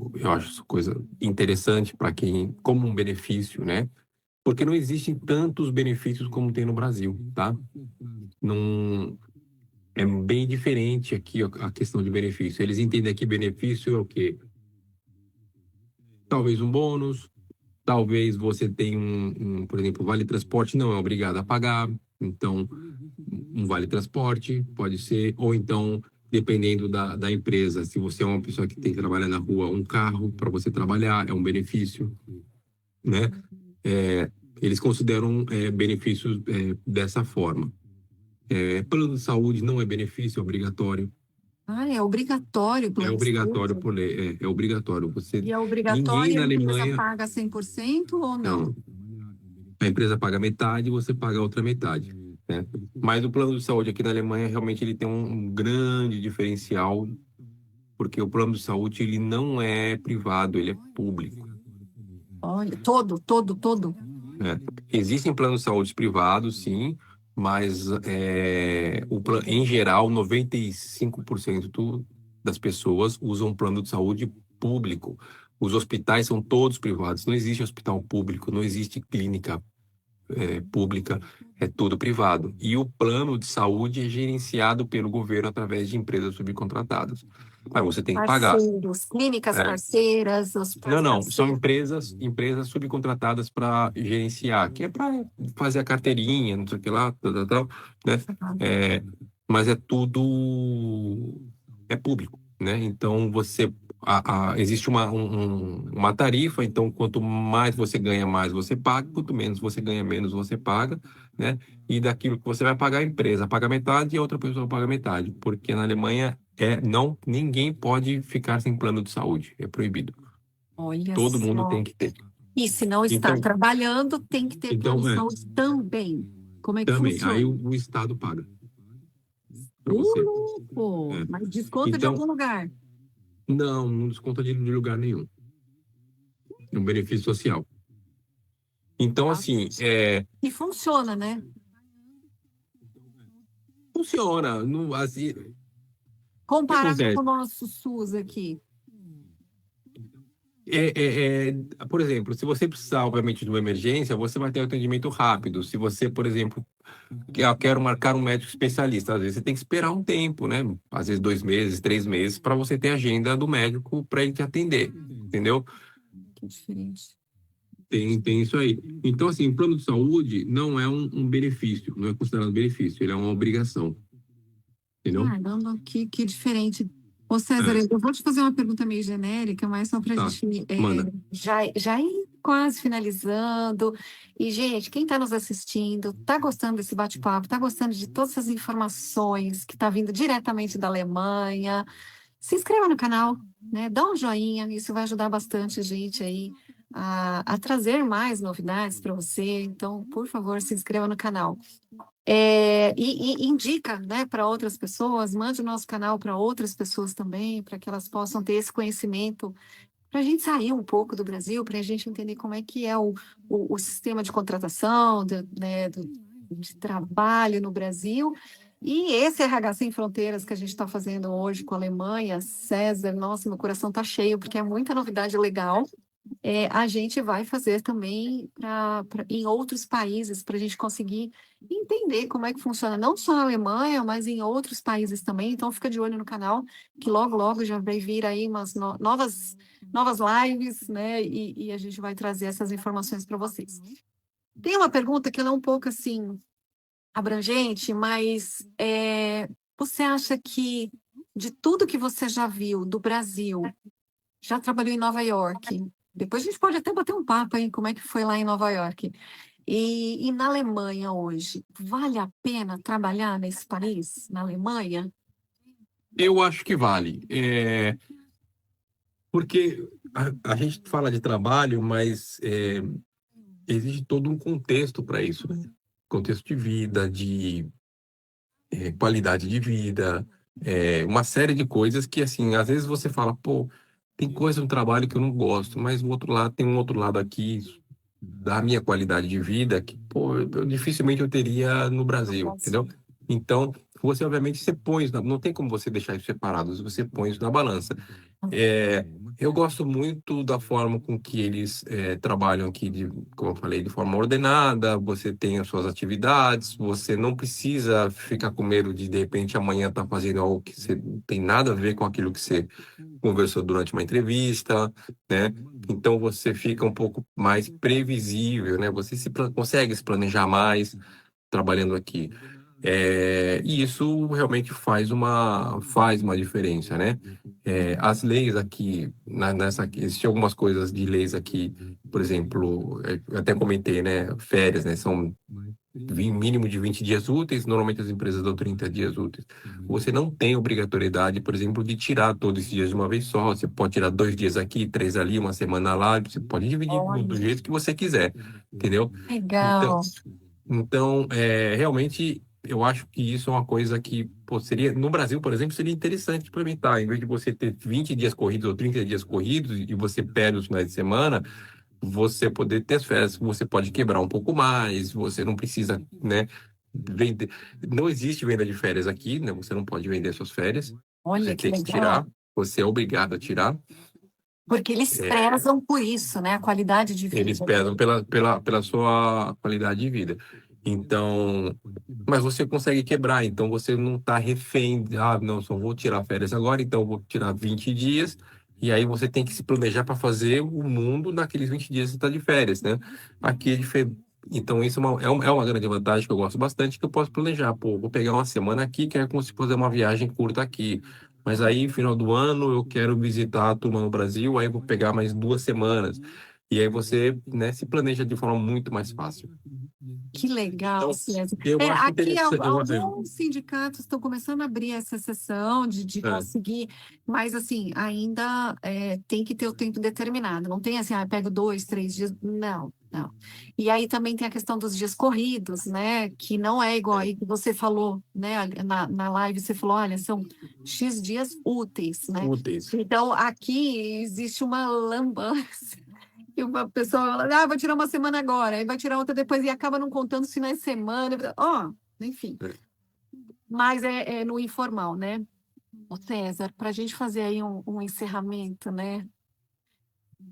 coisa interessante para quem, como um benefício, né? Porque não existem tantos benefícios como tem no Brasil, tá? Não, é bem diferente aqui a questão de benefício. Eles entendem que benefício é o quê? Talvez um bônus. Talvez você tenha por exemplo, vale transporte não é obrigado a pagar, então um vale transporte pode ser, ou então, dependendo da empresa, se você é uma pessoa que tem que trabalhar na rua, um carro para você trabalhar é um benefício, né? É, eles consideram benefícios dessa forma. Plano de saúde não é benefício, é obrigatório. Ah, é obrigatório o É plano de obrigatório saúde? por lei, é obrigatório. E é Ninguém obrigatório e na a empresa Alemanha, paga 100% ou não? não. A empresa paga metade e você paga a outra metade, né? Mas o plano de saúde aqui na Alemanha realmente ele tem um grande diferencial, porque o plano de saúde ele não é privado, ele é público, Olha, todo. né? Existem planos de saúde privados, sim, mas em geral, 95% das pessoas usam um plano de saúde público. Os hospitais são todos privados, não existe hospital público, não existe clínica pública, é tudo privado. E o plano de saúde é gerenciado pelo governo através de empresas subcontratadas. Aí você tem que pagar. Parceiros, clínicas É. parceiras, Não, hospitais não, são parceiros. empresas subcontratadas para gerenciar, que é para fazer a carteirinha, não sei o que lá, tal, né? É, mas é tudo público, né? Então existe uma tarifa, então quanto mais você ganha, mais você paga, quanto menos você ganha, menos você paga. né? E daquilo que você vai pagar, a empresa paga metade e a outra pessoa paga metade, porque na Alemanha não, ninguém pode ficar sem plano de saúde, é proibido. Olha Todo mundo só. tem que ter. E se não está Então, trabalhando, tem que ter plano então de saúde também. Como é que também, aí funciona? o Estado paga para você. Louco! É. Mas desconta de Então, algum lugar. não desconta de lugar nenhum. É um benefício social. Então, Tá? assim, E funciona, né? funciona. Não, assim, o que Comparado com acontece? o nosso SUS aqui. Por exemplo, se você precisar, obviamente, de uma emergência, você vai ter atendimento rápido. Se você, por exemplo, quero marcar um médico especialista, às vezes você tem que esperar um tempo, né? Às vezes 2 meses, 3 meses, para você ter a agenda do médico para ele te atender, entendeu? Que diferente. Tem isso aí. Então, assim, o plano de saúde não é um benefício, não é considerado benefício, ele é uma obrigação, entendeu? Caramba, que diferente. Ô César, É, eu vou te fazer uma pergunta meio genérica, mas só para a tá, gente manda. já ir quase finalizando. E, gente, quem está nos assistindo, está gostando desse bate-papo, está gostando de todas essas informações que está vindo diretamente da Alemanha, se inscreva no canal, né? Dá um joinha, isso vai ajudar bastante a gente aí a trazer mais novidades para você. Então, por favor, se inscreva no canal. E indica, né, para outras pessoas, mande o nosso canal para outras pessoas também, para que elas possam ter esse conhecimento, para a gente sair um pouco do Brasil, para a gente entender como é que é o sistema de contratação, né, de trabalho no Brasil. E esse RH Sem Fronteiras que a gente está fazendo hoje com a Alemanha, César, nossa, meu coração está cheio, porque é muita novidade legal. A gente vai fazer também em outros países, para a gente conseguir entender como é que funciona, não só na Alemanha, mas em outros países também. Então, fica de olho no canal, que logo, logo já vai vir aí umas novas lives, né? E a gente vai trazer essas informações para vocês. Tem uma pergunta que ela é um pouco assim abrangente, mas você acha que de tudo que você já viu do Brasil, já trabalhou em Nova York. Depois a gente pode até bater um papo aí, como é que foi lá em Nova York. E na Alemanha hoje, vale a pena trabalhar nesse país, na Alemanha? Eu acho que vale. Porque a gente fala de trabalho, mas existe todo um contexto para isso, né? Contexto de vida, de qualidade de vida, uma série de coisas que, assim, às vezes você fala, pô, tem coisa no trabalho que eu não gosto, mas o outro lado tem um outro lado aqui da minha qualidade de vida que, pô, dificilmente eu teria no Brasil, entendeu? Então, você obviamente você põe isso não tem como você deixar isso separado, você põe isso na balança. É, eu gosto muito da forma com que eles trabalham aqui, como eu falei, de forma ordenada. Você tem as suas atividades, você não precisa ficar com medo de repente, amanhã estar fazendo algo que você não tem nada a ver com aquilo que você conversou durante uma entrevista, né? Então, você fica um pouco mais previsível, né? Você consegue se planejar mais trabalhando aqui. E isso realmente faz uma diferença, né? As leis aqui, existem algumas coisas de leis aqui, por exemplo, eu até comentei, né? Férias, né? São mínimo de 20 dias úteis, normalmente as empresas dão 30 dias úteis. Você não tem obrigatoriedade, por exemplo, de tirar todos esses dias de uma vez só. Você pode tirar 2 dias aqui, 3 ali, uma semana lá, você pode dividir do Olha, jeito que você quiser, entendeu? Então, legal. então, realmente, eu acho que isso é uma coisa que pô, seria, no Brasil, por exemplo, seria interessante implementar. Em vez de você ter 20 dias corridos ou 30 dias corridos e você perde os finais de semana, você poder ter as férias, você pode quebrar um pouco mais, você não precisa, né, vender. Não existe venda de férias aqui, né? Você não pode vender suas férias, você Olha que tem que legal. tirar, você é obrigado a tirar. Porque eles É, prezam por isso, né? A qualidade de eles vida. pesam pela sua qualidade de vida. Então, mas você consegue quebrar, então você não está refém, não, só vou tirar férias agora, então eu vou tirar 20 dias, e aí você tem que se planejar para fazer o mundo naqueles 20 dias que você está de férias, né? Aqui é diferente. Então, isso é uma grande vantagem que eu gosto bastante, que eu posso planejar. Pô, vou pegar uma semana aqui, que é como se fazer uma viagem curta aqui. Mas aí, final do ano, eu quero visitar a turma no Brasil, aí eu vou pegar mais 2 semanas. E aí você, né, se planeja de forma muito mais fácil. Que legal, Então, César. eu acho Aqui interessante. alguns sindicatos estão começando a abrir essa sessão de É, conseguir, mas assim, ainda tem que ter o tempo determinado. Não tem assim, pego 2, 3 dias. Não, não. E aí também tem a questão dos dias corridos, né? Que não é igual aí que você falou, né? Na live você falou, olha, são X dias úteis, né? úteis. Então, aqui existe uma lambança. E uma pessoa fala, vou tirar uma semana agora, aí vai tirar outra depois e acaba não contando os finais de semana. Enfim. É. Mas é no informal, né? Ô César, para a gente fazer aí um encerramento, né?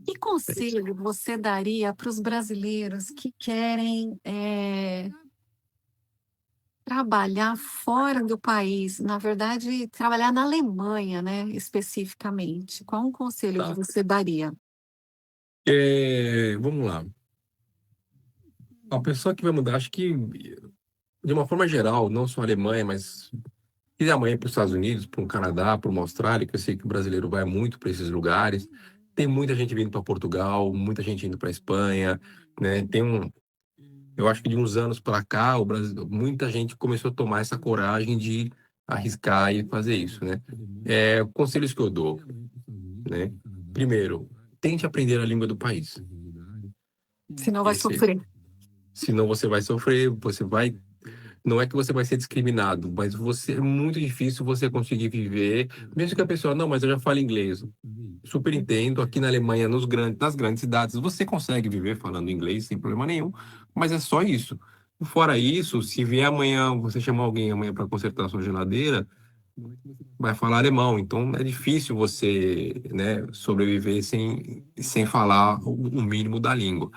Que conselho você daria para os brasileiros que querem trabalhar fora do país? Na verdade, trabalhar na Alemanha, né? Especificamente. Qual um conselho que Tá. você daria? Vamos lá. A pessoa que vai mudar, acho que, de uma forma geral, não só a Alemanha, mas e amanhã para os Estados Unidos, para o Canadá, para uma Austrália, que eu sei que o brasileiro vai muito para esses lugares. Tem muita gente vindo para Portugal, muita gente indo para Espanha, né? Eu acho que de uns anos para cá, o Brasil, muita gente começou a tomar essa coragem de arriscar e fazer isso, né? Conselhos que eu dou, né? Primeiro, tente aprender a língua do país. Senão vai Esse, sofrer. senão você vai sofrer, não é que você vai ser discriminado, mas é muito difícil você conseguir viver, mesmo que a pessoa, não, mas eu já falo inglês. Super entendo, aqui na Alemanha, nas grandes cidades, você consegue viver falando inglês sem problema nenhum, mas é só isso. Fora isso, se vier amanhã, você chamar alguém amanhã para consertar a sua geladeira, vai falar alemão, então é difícil você, né, sobreviver sem falar o mínimo da língua.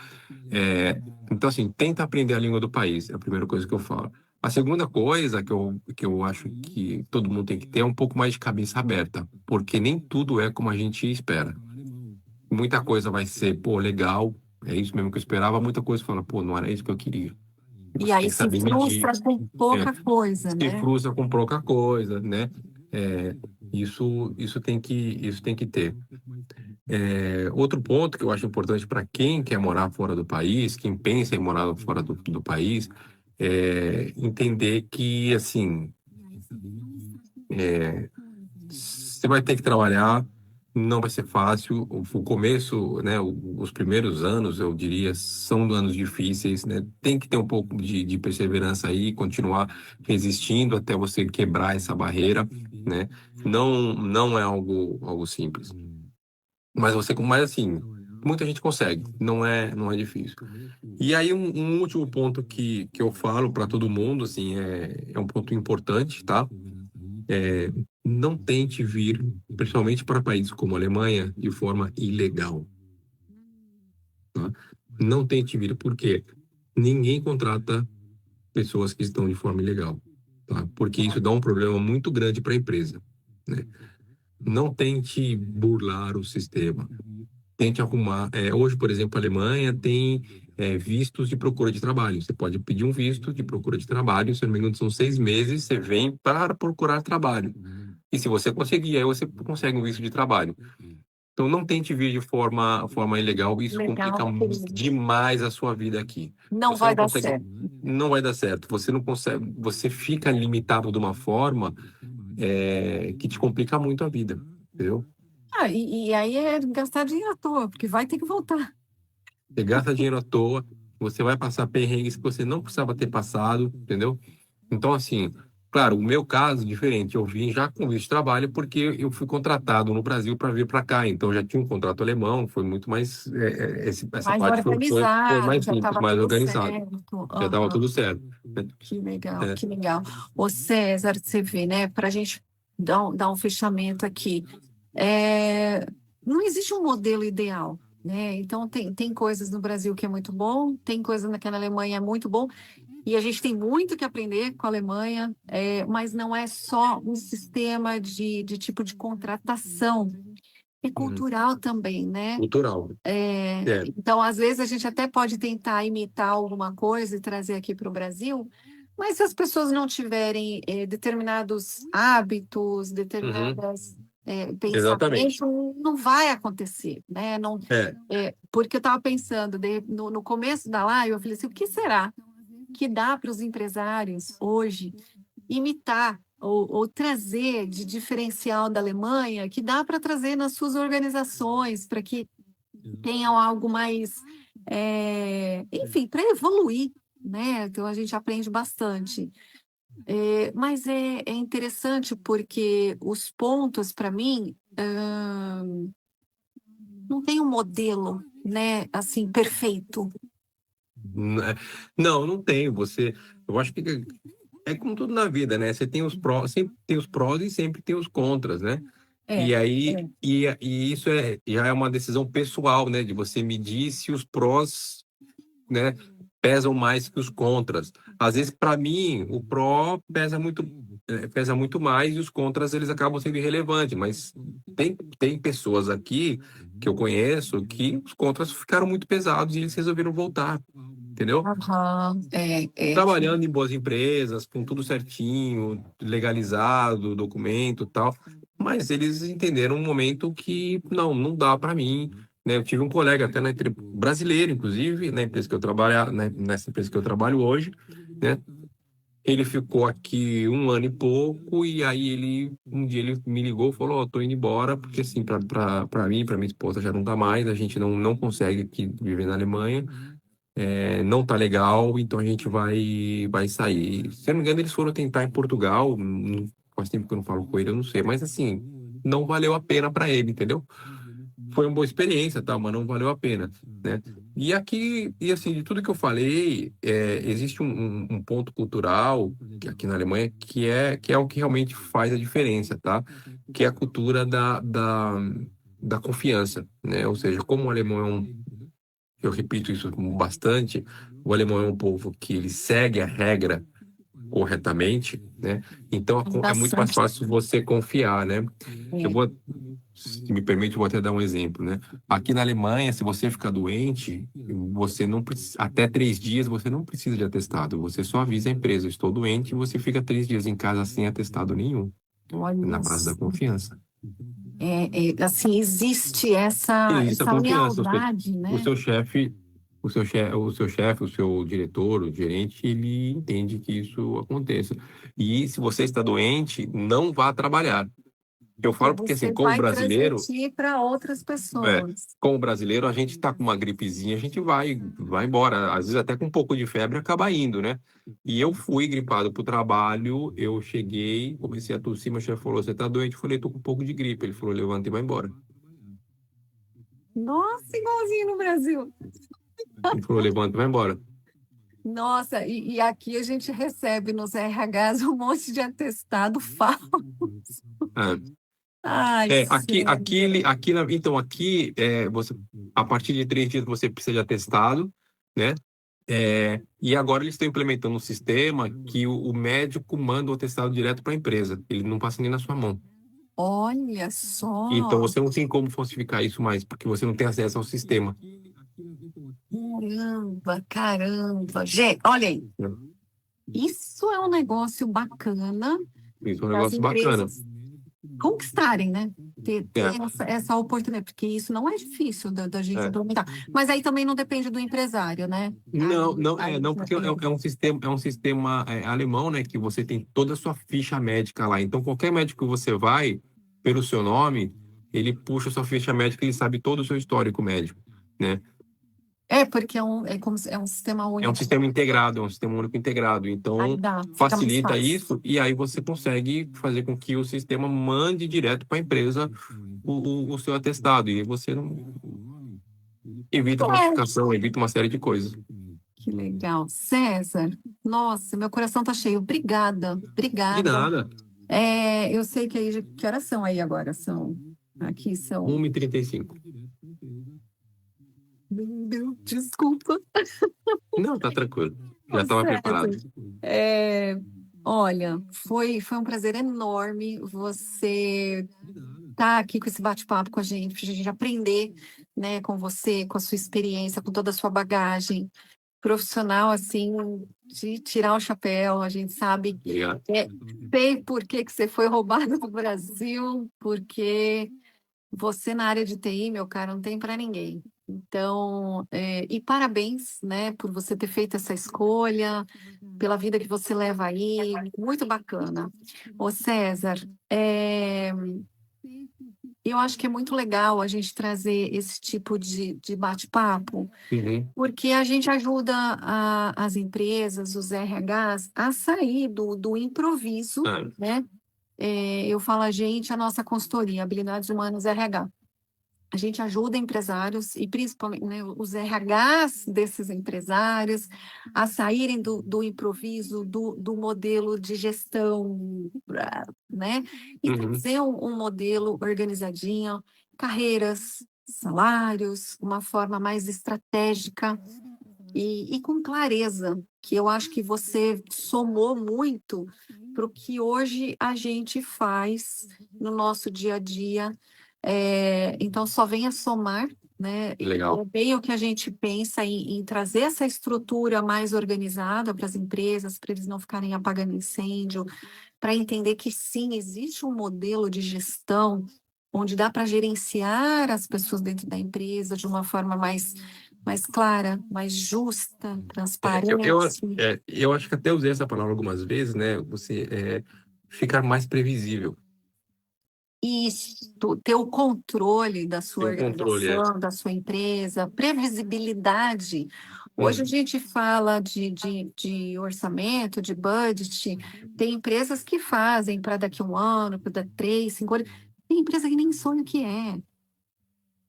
Então, assim, tenta aprender a língua do país, é a primeira coisa que eu falo. A segunda coisa que eu acho que todo mundo tem que ter é um pouco mais de cabeça aberta, porque nem tudo é como a gente espera. Muita coisa vai ser, pô, legal, é isso mesmo que eu esperava, muita coisa fala, pô, não era isso que eu queria. E Você tem aí que se saber medir, frustra com é, pouca coisa, se né? frustra com pouca coisa, né? É, isso tem que ter. Outro ponto que eu acho importante para quem quer morar fora do país, quem pensa em morar fora do país, é entender que, assim, você vai ter que trabalhar, não vai ser fácil. O começo, né, os primeiros anos, eu diria, são anos difíceis, né? Tem que ter um pouco de perseverança aí, continuar resistindo até você quebrar essa barreira, né? Não é algo simples. Mas assim, muita gente consegue, não é difícil. E aí um último ponto que eu falo para todo mundo, assim, é um ponto importante, tá? Não tente vir, principalmente para países como a Alemanha, de forma ilegal, tá? Não tente vir, porque ninguém contrata pessoas que estão de forma ilegal, tá? Porque isso dá um problema muito grande para a empresa, né? Não tente burlar o sistema. Tente arrumar. Hoje, por exemplo, a Alemanha tem vistos de procura de trabalho. Você pode pedir um visto de procura de trabalho, se não me engano, são 6 meses, você vem para procurar trabalho. E se você conseguir, aí você consegue um visto de trabalho. Então, não tente vir de forma ilegal, isso complica Legal, demais a sua vida aqui. não Você vai não dar consegue, certo. não vai dar certo. Você não consegue, você fica limitado de uma forma que te complica muito a vida, entendeu? E aí é gastar dinheiro à toa, porque vai ter que voltar. Você gasta dinheiro à toa, você vai passar perrengues que você não precisava ter passado, entendeu? Então, assim, claro, o meu caso é diferente. Eu vim já com visto de trabalho porque eu fui contratado no Brasil para vir para cá. Então, eu já tinha um contrato alemão, foi muito mais. Essa Mais parte foi organizado, mais já simples, estava mais tudo organizado. certo. Já estava Aham. tudo certo, né? Que legal, É. que legal. Ô César, você vê, né? Para a gente dar um fechamento aqui. É, não existe um modelo ideal, né? Então, tem coisas no Brasil que é muito bom, tem coisas naquela Alemanha é muito bom, e a gente tem muito que aprender com a Alemanha, mas não é só um sistema de tipo de contratação, é Uhum. cultural também, né? Cultural. É. Então, às vezes, a gente até pode tentar imitar alguma coisa e trazer aqui para o Brasil, mas se as pessoas não tiverem determinados hábitos, Uhum. determinadas Exatamente. pensamento não vai acontecer, né? Não, É. porque eu estava pensando, no começo da live, eu falei assim, o que será que dá para os empresários hoje imitar ou trazer de diferencial da Alemanha, que dá para trazer nas suas organizações, para que tenham algo mais, enfim, para evoluir, né? Então a gente aprende bastante. Mas é interessante porque os pontos, para mim, não tem um modelo, né, assim, perfeito. Não, não tem. Eu acho que é como tudo na vida, né? Você tem os prós, sempre tem os prós e sempre tem os contras, né? E aí, e isso já é uma decisão pessoal, né? De você medir se os prós, né, pesam mais que os contras. Às vezes, para mim, o pró pesa muito mais e os contras eles acabam sendo irrelevantes. Mas tem pessoas aqui que eu conheço que os contras ficaram muito pesados e eles resolveram voltar, entendeu? Aham, Trabalhando em boas empresas, com tudo certinho, legalizado, documento, e tal. Mas eles entenderam um momento que não dá para mim, né? Eu tive um colega até brasileiro, inclusive, na empresa que eu trabalho, né, nessa empresa que eu trabalho hoje, né? Ele ficou aqui um ano e pouco e aí um dia ele me ligou e falou, tô indo embora porque assim, para mim, para minha esposa já não dá mais, a gente não consegue aqui viver na Alemanha, não tá legal, então a gente vai sair. Se eu não me engano, eles foram tentar em Portugal, faz tempo que eu não falo com ele, eu não sei, mas assim, não valeu a pena para ele, entendeu? Foi uma boa experiência, tá, mas não valeu a pena, né? E aqui, e assim, de tudo que eu falei, existe um ponto cultural aqui na Alemanha que é o que realmente faz a diferença, tá? Que é a cultura da confiança, né? Ou seja, como o alemão eu repito isso bastante, o alemão é um povo que ele segue a regra corretamente, né? Então é muito mais bastante. fácil você confiar, né? Eu vou, se me permite, eu vou até dar um exemplo, né? Aqui na Alemanha, se você ficar doente, você não precisa, até 3 dias você não precisa de atestado. Você só avisa a empresa, estou doente, e você fica 3 dias em casa sem atestado nenhum, na Olha, base da confiança. assim, existe essa, Existe a essa confiança. lealdade, O né? seu chefe, o seu diretor, o gerente, ele entende que isso aconteça. E se você está doente, não vá trabalhar. Eu Porque falo porque, assim, você vai transmitir para outras é, pessoas. como brasileiro, a gente está com uma gripezinha, a gente vai embora. Às vezes até com um pouco de febre acaba indo, né? E eu fui gripado pro trabalho, eu cheguei, comecei a tossir, meu chefe falou, você tá doente? Eu falei, tô com um pouco de gripe. Ele falou, levanta e vai embora. Nossa, igualzinho no Brasil. Ele falou, levanta e vai embora. Nossa, e aqui a gente recebe nos RHs um monte de atestado falso. É. Ai, Aqui, César. então aqui você, a partir de 3 dias você precisa de atestado, né? E agora eles estão implementando um sistema que o médico manda o atestado direto para a empresa. Ele não passa nem na sua mão. Olha Então só. você não tem como falsificar isso mais, porque você não tem acesso ao sistema. Caramba, caramba. Gente, olha aí. Isso é um negócio bacana Isso é um para as negócio bacana. empresas conquistarem, né? Ter É, essa oportunidade, porque isso não é difícil da gente é. implementar. Mas aí também não depende do empresário, né? Não, porque é um sistema alemão, né, que você tem toda a sua ficha médica lá. Então, qualquer médico que você vai, pelo seu nome, ele puxa a sua ficha médica, ele sabe todo o seu histórico médico, né? Porque é um sistema É um único. sistema integrado, é um sistema único integrado. Aí Então, fica mais facilita fácil. isso e aí você consegue fazer com que o sistema mande direto para a empresa o seu atestado. E você não evita É, falsificação, evita uma série de coisas. que legal. César, nossa, meu coração tá cheio. Obrigada, De obrigada. nada. Eu sei que aí, que horas são aí agora? Aqui são. 1h35. Desculpa. Não, tá tranquilo. Já Ô, estava César, preparado. olha, foi um prazer enorme você estar aqui com esse bate-papo com a gente, para a gente aprender, né, com você, com a sua experiência, com toda a sua bagagem profissional, assim, de tirar o chapéu. A gente sabe, Obrigado. sei por que que você foi roubado no Brasil, porque você na área de TI, meu cara, não tem para ninguém. Então, e parabéns, né, por você ter feito essa escolha, pela vida que você leva aí, muito bacana. Ô César, eu acho que é muito legal a gente trazer esse tipo de bate-papo, Uhum. porque a gente ajuda as empresas, os RHs, a sair do improviso, Ah, né? Eu falo a gente, a nossa consultoria, Habilidades Humanas RH. A gente ajuda empresários e principalmente, né, os RHs desses empresários a saírem do improviso, do modelo de gestão, né? E uhum. trazer um modelo organizadinho, carreiras, salários, uma forma mais estratégica e com clareza, que eu acho que você somou muito para o que hoje a gente faz no nosso dia a dia. Então, só venha somar, né? Legal. É bem o que a gente pensa em trazer essa estrutura mais organizada para as empresas, para eles não ficarem apagando incêndio, para entender que sim, existe um modelo de gestão onde dá para gerenciar as pessoas dentro da empresa de uma forma mais clara, mais justa, transparente. Eu acho que até usei essa palavra algumas vezes, né? Você ficar mais previsível. Isso, ter o controle da sua Tem um controle, organização, da sua empresa, previsibilidade. Hoje a gente fala de orçamento, de budget, tem empresas que fazem para daqui a um ano, para daqui a 3, 5 anos, tem empresa que nem sonha o que é.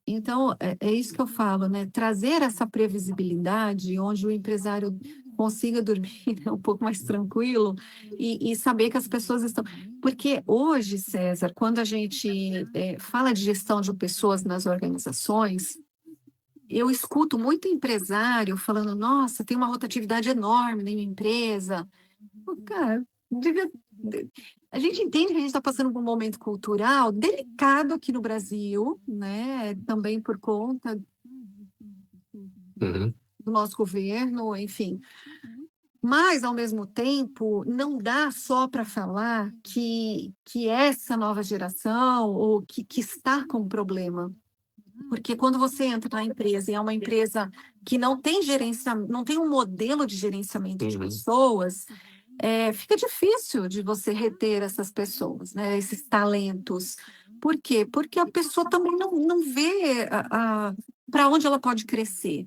Então, é isso que eu falo, né? Trazer essa previsibilidade, onde o empresário consiga dormir né, um pouco mais tranquilo e saber que as pessoas estão. Porque hoje, César, quando a gente fala de gestão de pessoas nas organizações, eu escuto muito empresário falando: nossa, tem uma rotatividade enorme na minha empresa. Pô, cara, devia. A gente entende que a gente está passando por um momento cultural delicado aqui no Brasil, né? Também por conta Uhum. do nosso governo, enfim. Mas, ao mesmo tempo, não dá só para falar que essa nova geração ou que está com problema. Porque quando você entra na empresa e é uma empresa que não tem não tem um modelo de gerenciamento de pessoas, fica difícil de você reter essas pessoas, né, esses talentos. Por quê? Porque a pessoa também não vê para onde ela pode crescer.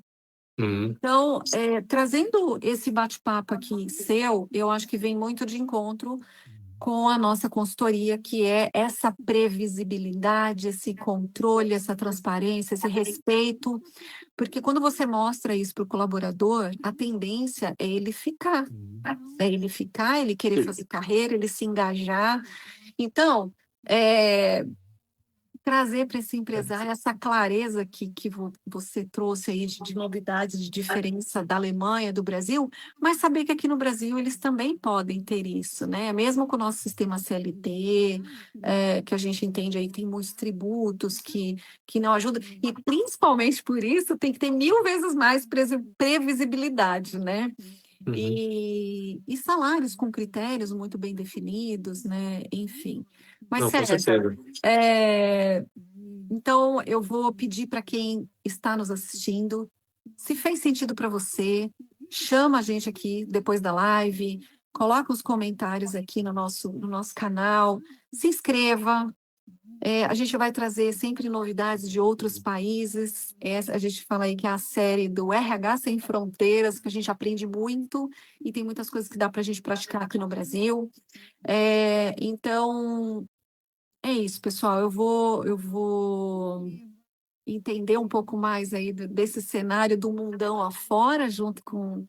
Uhum. Então, trazendo esse bate-papo aqui seu, eu acho que vem muito de encontro com a nossa consultoria, que é essa previsibilidade, esse controle, essa transparência, esse respeito, porque quando você mostra isso para o colaborador, a tendência ele querer fazer carreira, ele se engajar. Então, trazer para esse empresário essa clareza que você trouxe aí de novidades, de diferença da Alemanha, do Brasil, mas saber que aqui no Brasil eles também podem ter isso, né? Mesmo com o nosso sistema CLT, que a gente entende aí, tem muitos tributos que não ajudam, e principalmente por isso tem que ter 1000 vezes mais previsibilidade, né? Uhum. E salários com critérios muito bem definidos, né? Enfim. Mas, Não, com César, certeza. então eu vou pedir para quem está nos assistindo, se fez sentido para você, chama a gente aqui depois da live, coloca os comentários aqui no nosso canal, se inscreva. A gente vai trazer sempre novidades de outros países. A gente fala aí que é a série do RH Sem Fronteiras, que a gente aprende muito e tem muitas coisas que dá para a gente praticar aqui no Brasil. Então, é isso, pessoal. Eu vou entender um pouco mais aí desse cenário do mundão lá fora, junto com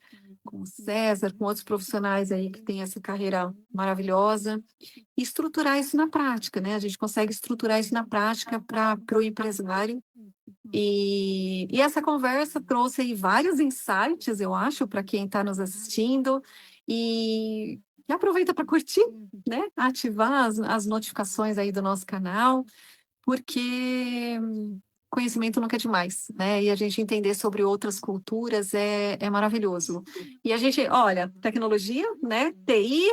o César, com outros profissionais aí que têm essa carreira maravilhosa, e estruturar isso na prática, né? A gente consegue estruturar isso na prática para o empresário. E essa conversa trouxe aí vários insights, eu acho, para quem está nos assistindo. E aproveita para curtir, né? Ativar as notificações aí do nosso canal, porque conhecimento nunca é demais, né? E a gente entender sobre outras culturas é maravilhoso. E a gente, olha, tecnologia, né? TI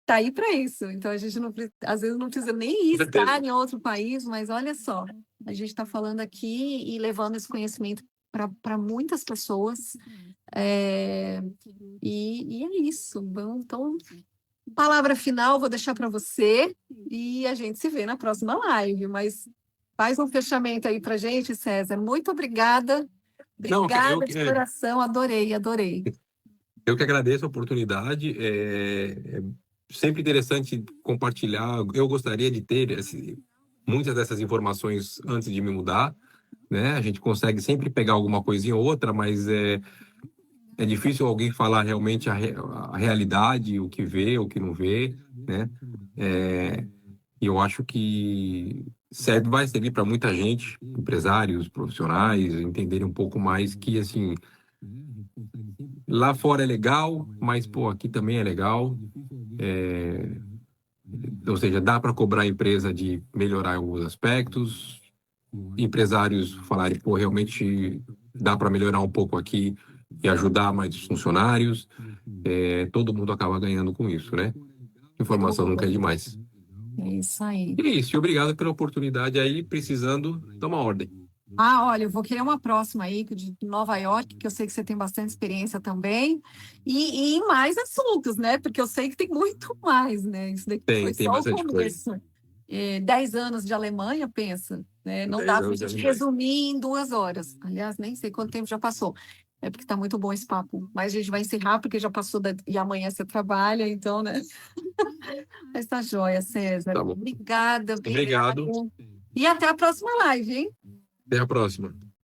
tá aí para isso. Então a gente não, às vezes não precisa nem estar em outro país, mas olha só, a gente está falando aqui e levando esse conhecimento para muitas pessoas. E é isso. Bom, então, palavra final vou deixar para você e a gente se vê na próxima live. Mas faz um fechamento aí para gente, César. Muito obrigada. Obrigada de coração. Adorei. Eu que agradeço a oportunidade. É sempre interessante compartilhar. Eu gostaria de ter muitas dessas informações antes de me mudar, né? A gente consegue sempre pegar alguma coisinha ou outra, mas é difícil alguém falar realmente a realidade, o que vê, o que não vê, né? E eu acho que vai servir para muita gente, empresários, profissionais, entenderem um pouco mais que, assim, lá fora é legal, mas, pô, aqui também é legal. Ou seja, dá para cobrar a empresa de melhorar alguns aspectos, empresários falarem, pô, realmente dá para melhorar um pouco aqui e ajudar mais os funcionários. Todo mundo acaba ganhando com isso, né? Informação nunca é demais. É isso aí. E é isso, e obrigado pela oportunidade aí, precisando, toma ordem. Olha, eu vou querer uma próxima aí, de Nova York, que eu sei que você tem bastante experiência também, e em mais assuntos, né? Porque eu sei que tem muito mais, né? Isso daqui foi Tem só bastante o começo. 10 anos de Alemanha, pensa, né? Não dá para a gente resumir em 2 horas. Aliás, nem sei quanto tempo já passou. É porque está muito bom esse papo. Mas a gente vai encerrar, porque já passou e amanhã você trabalha, então, né? Mas tá joia, César. Tá bom. Obrigada. Obrigado. E até a próxima live, hein? Até a próxima.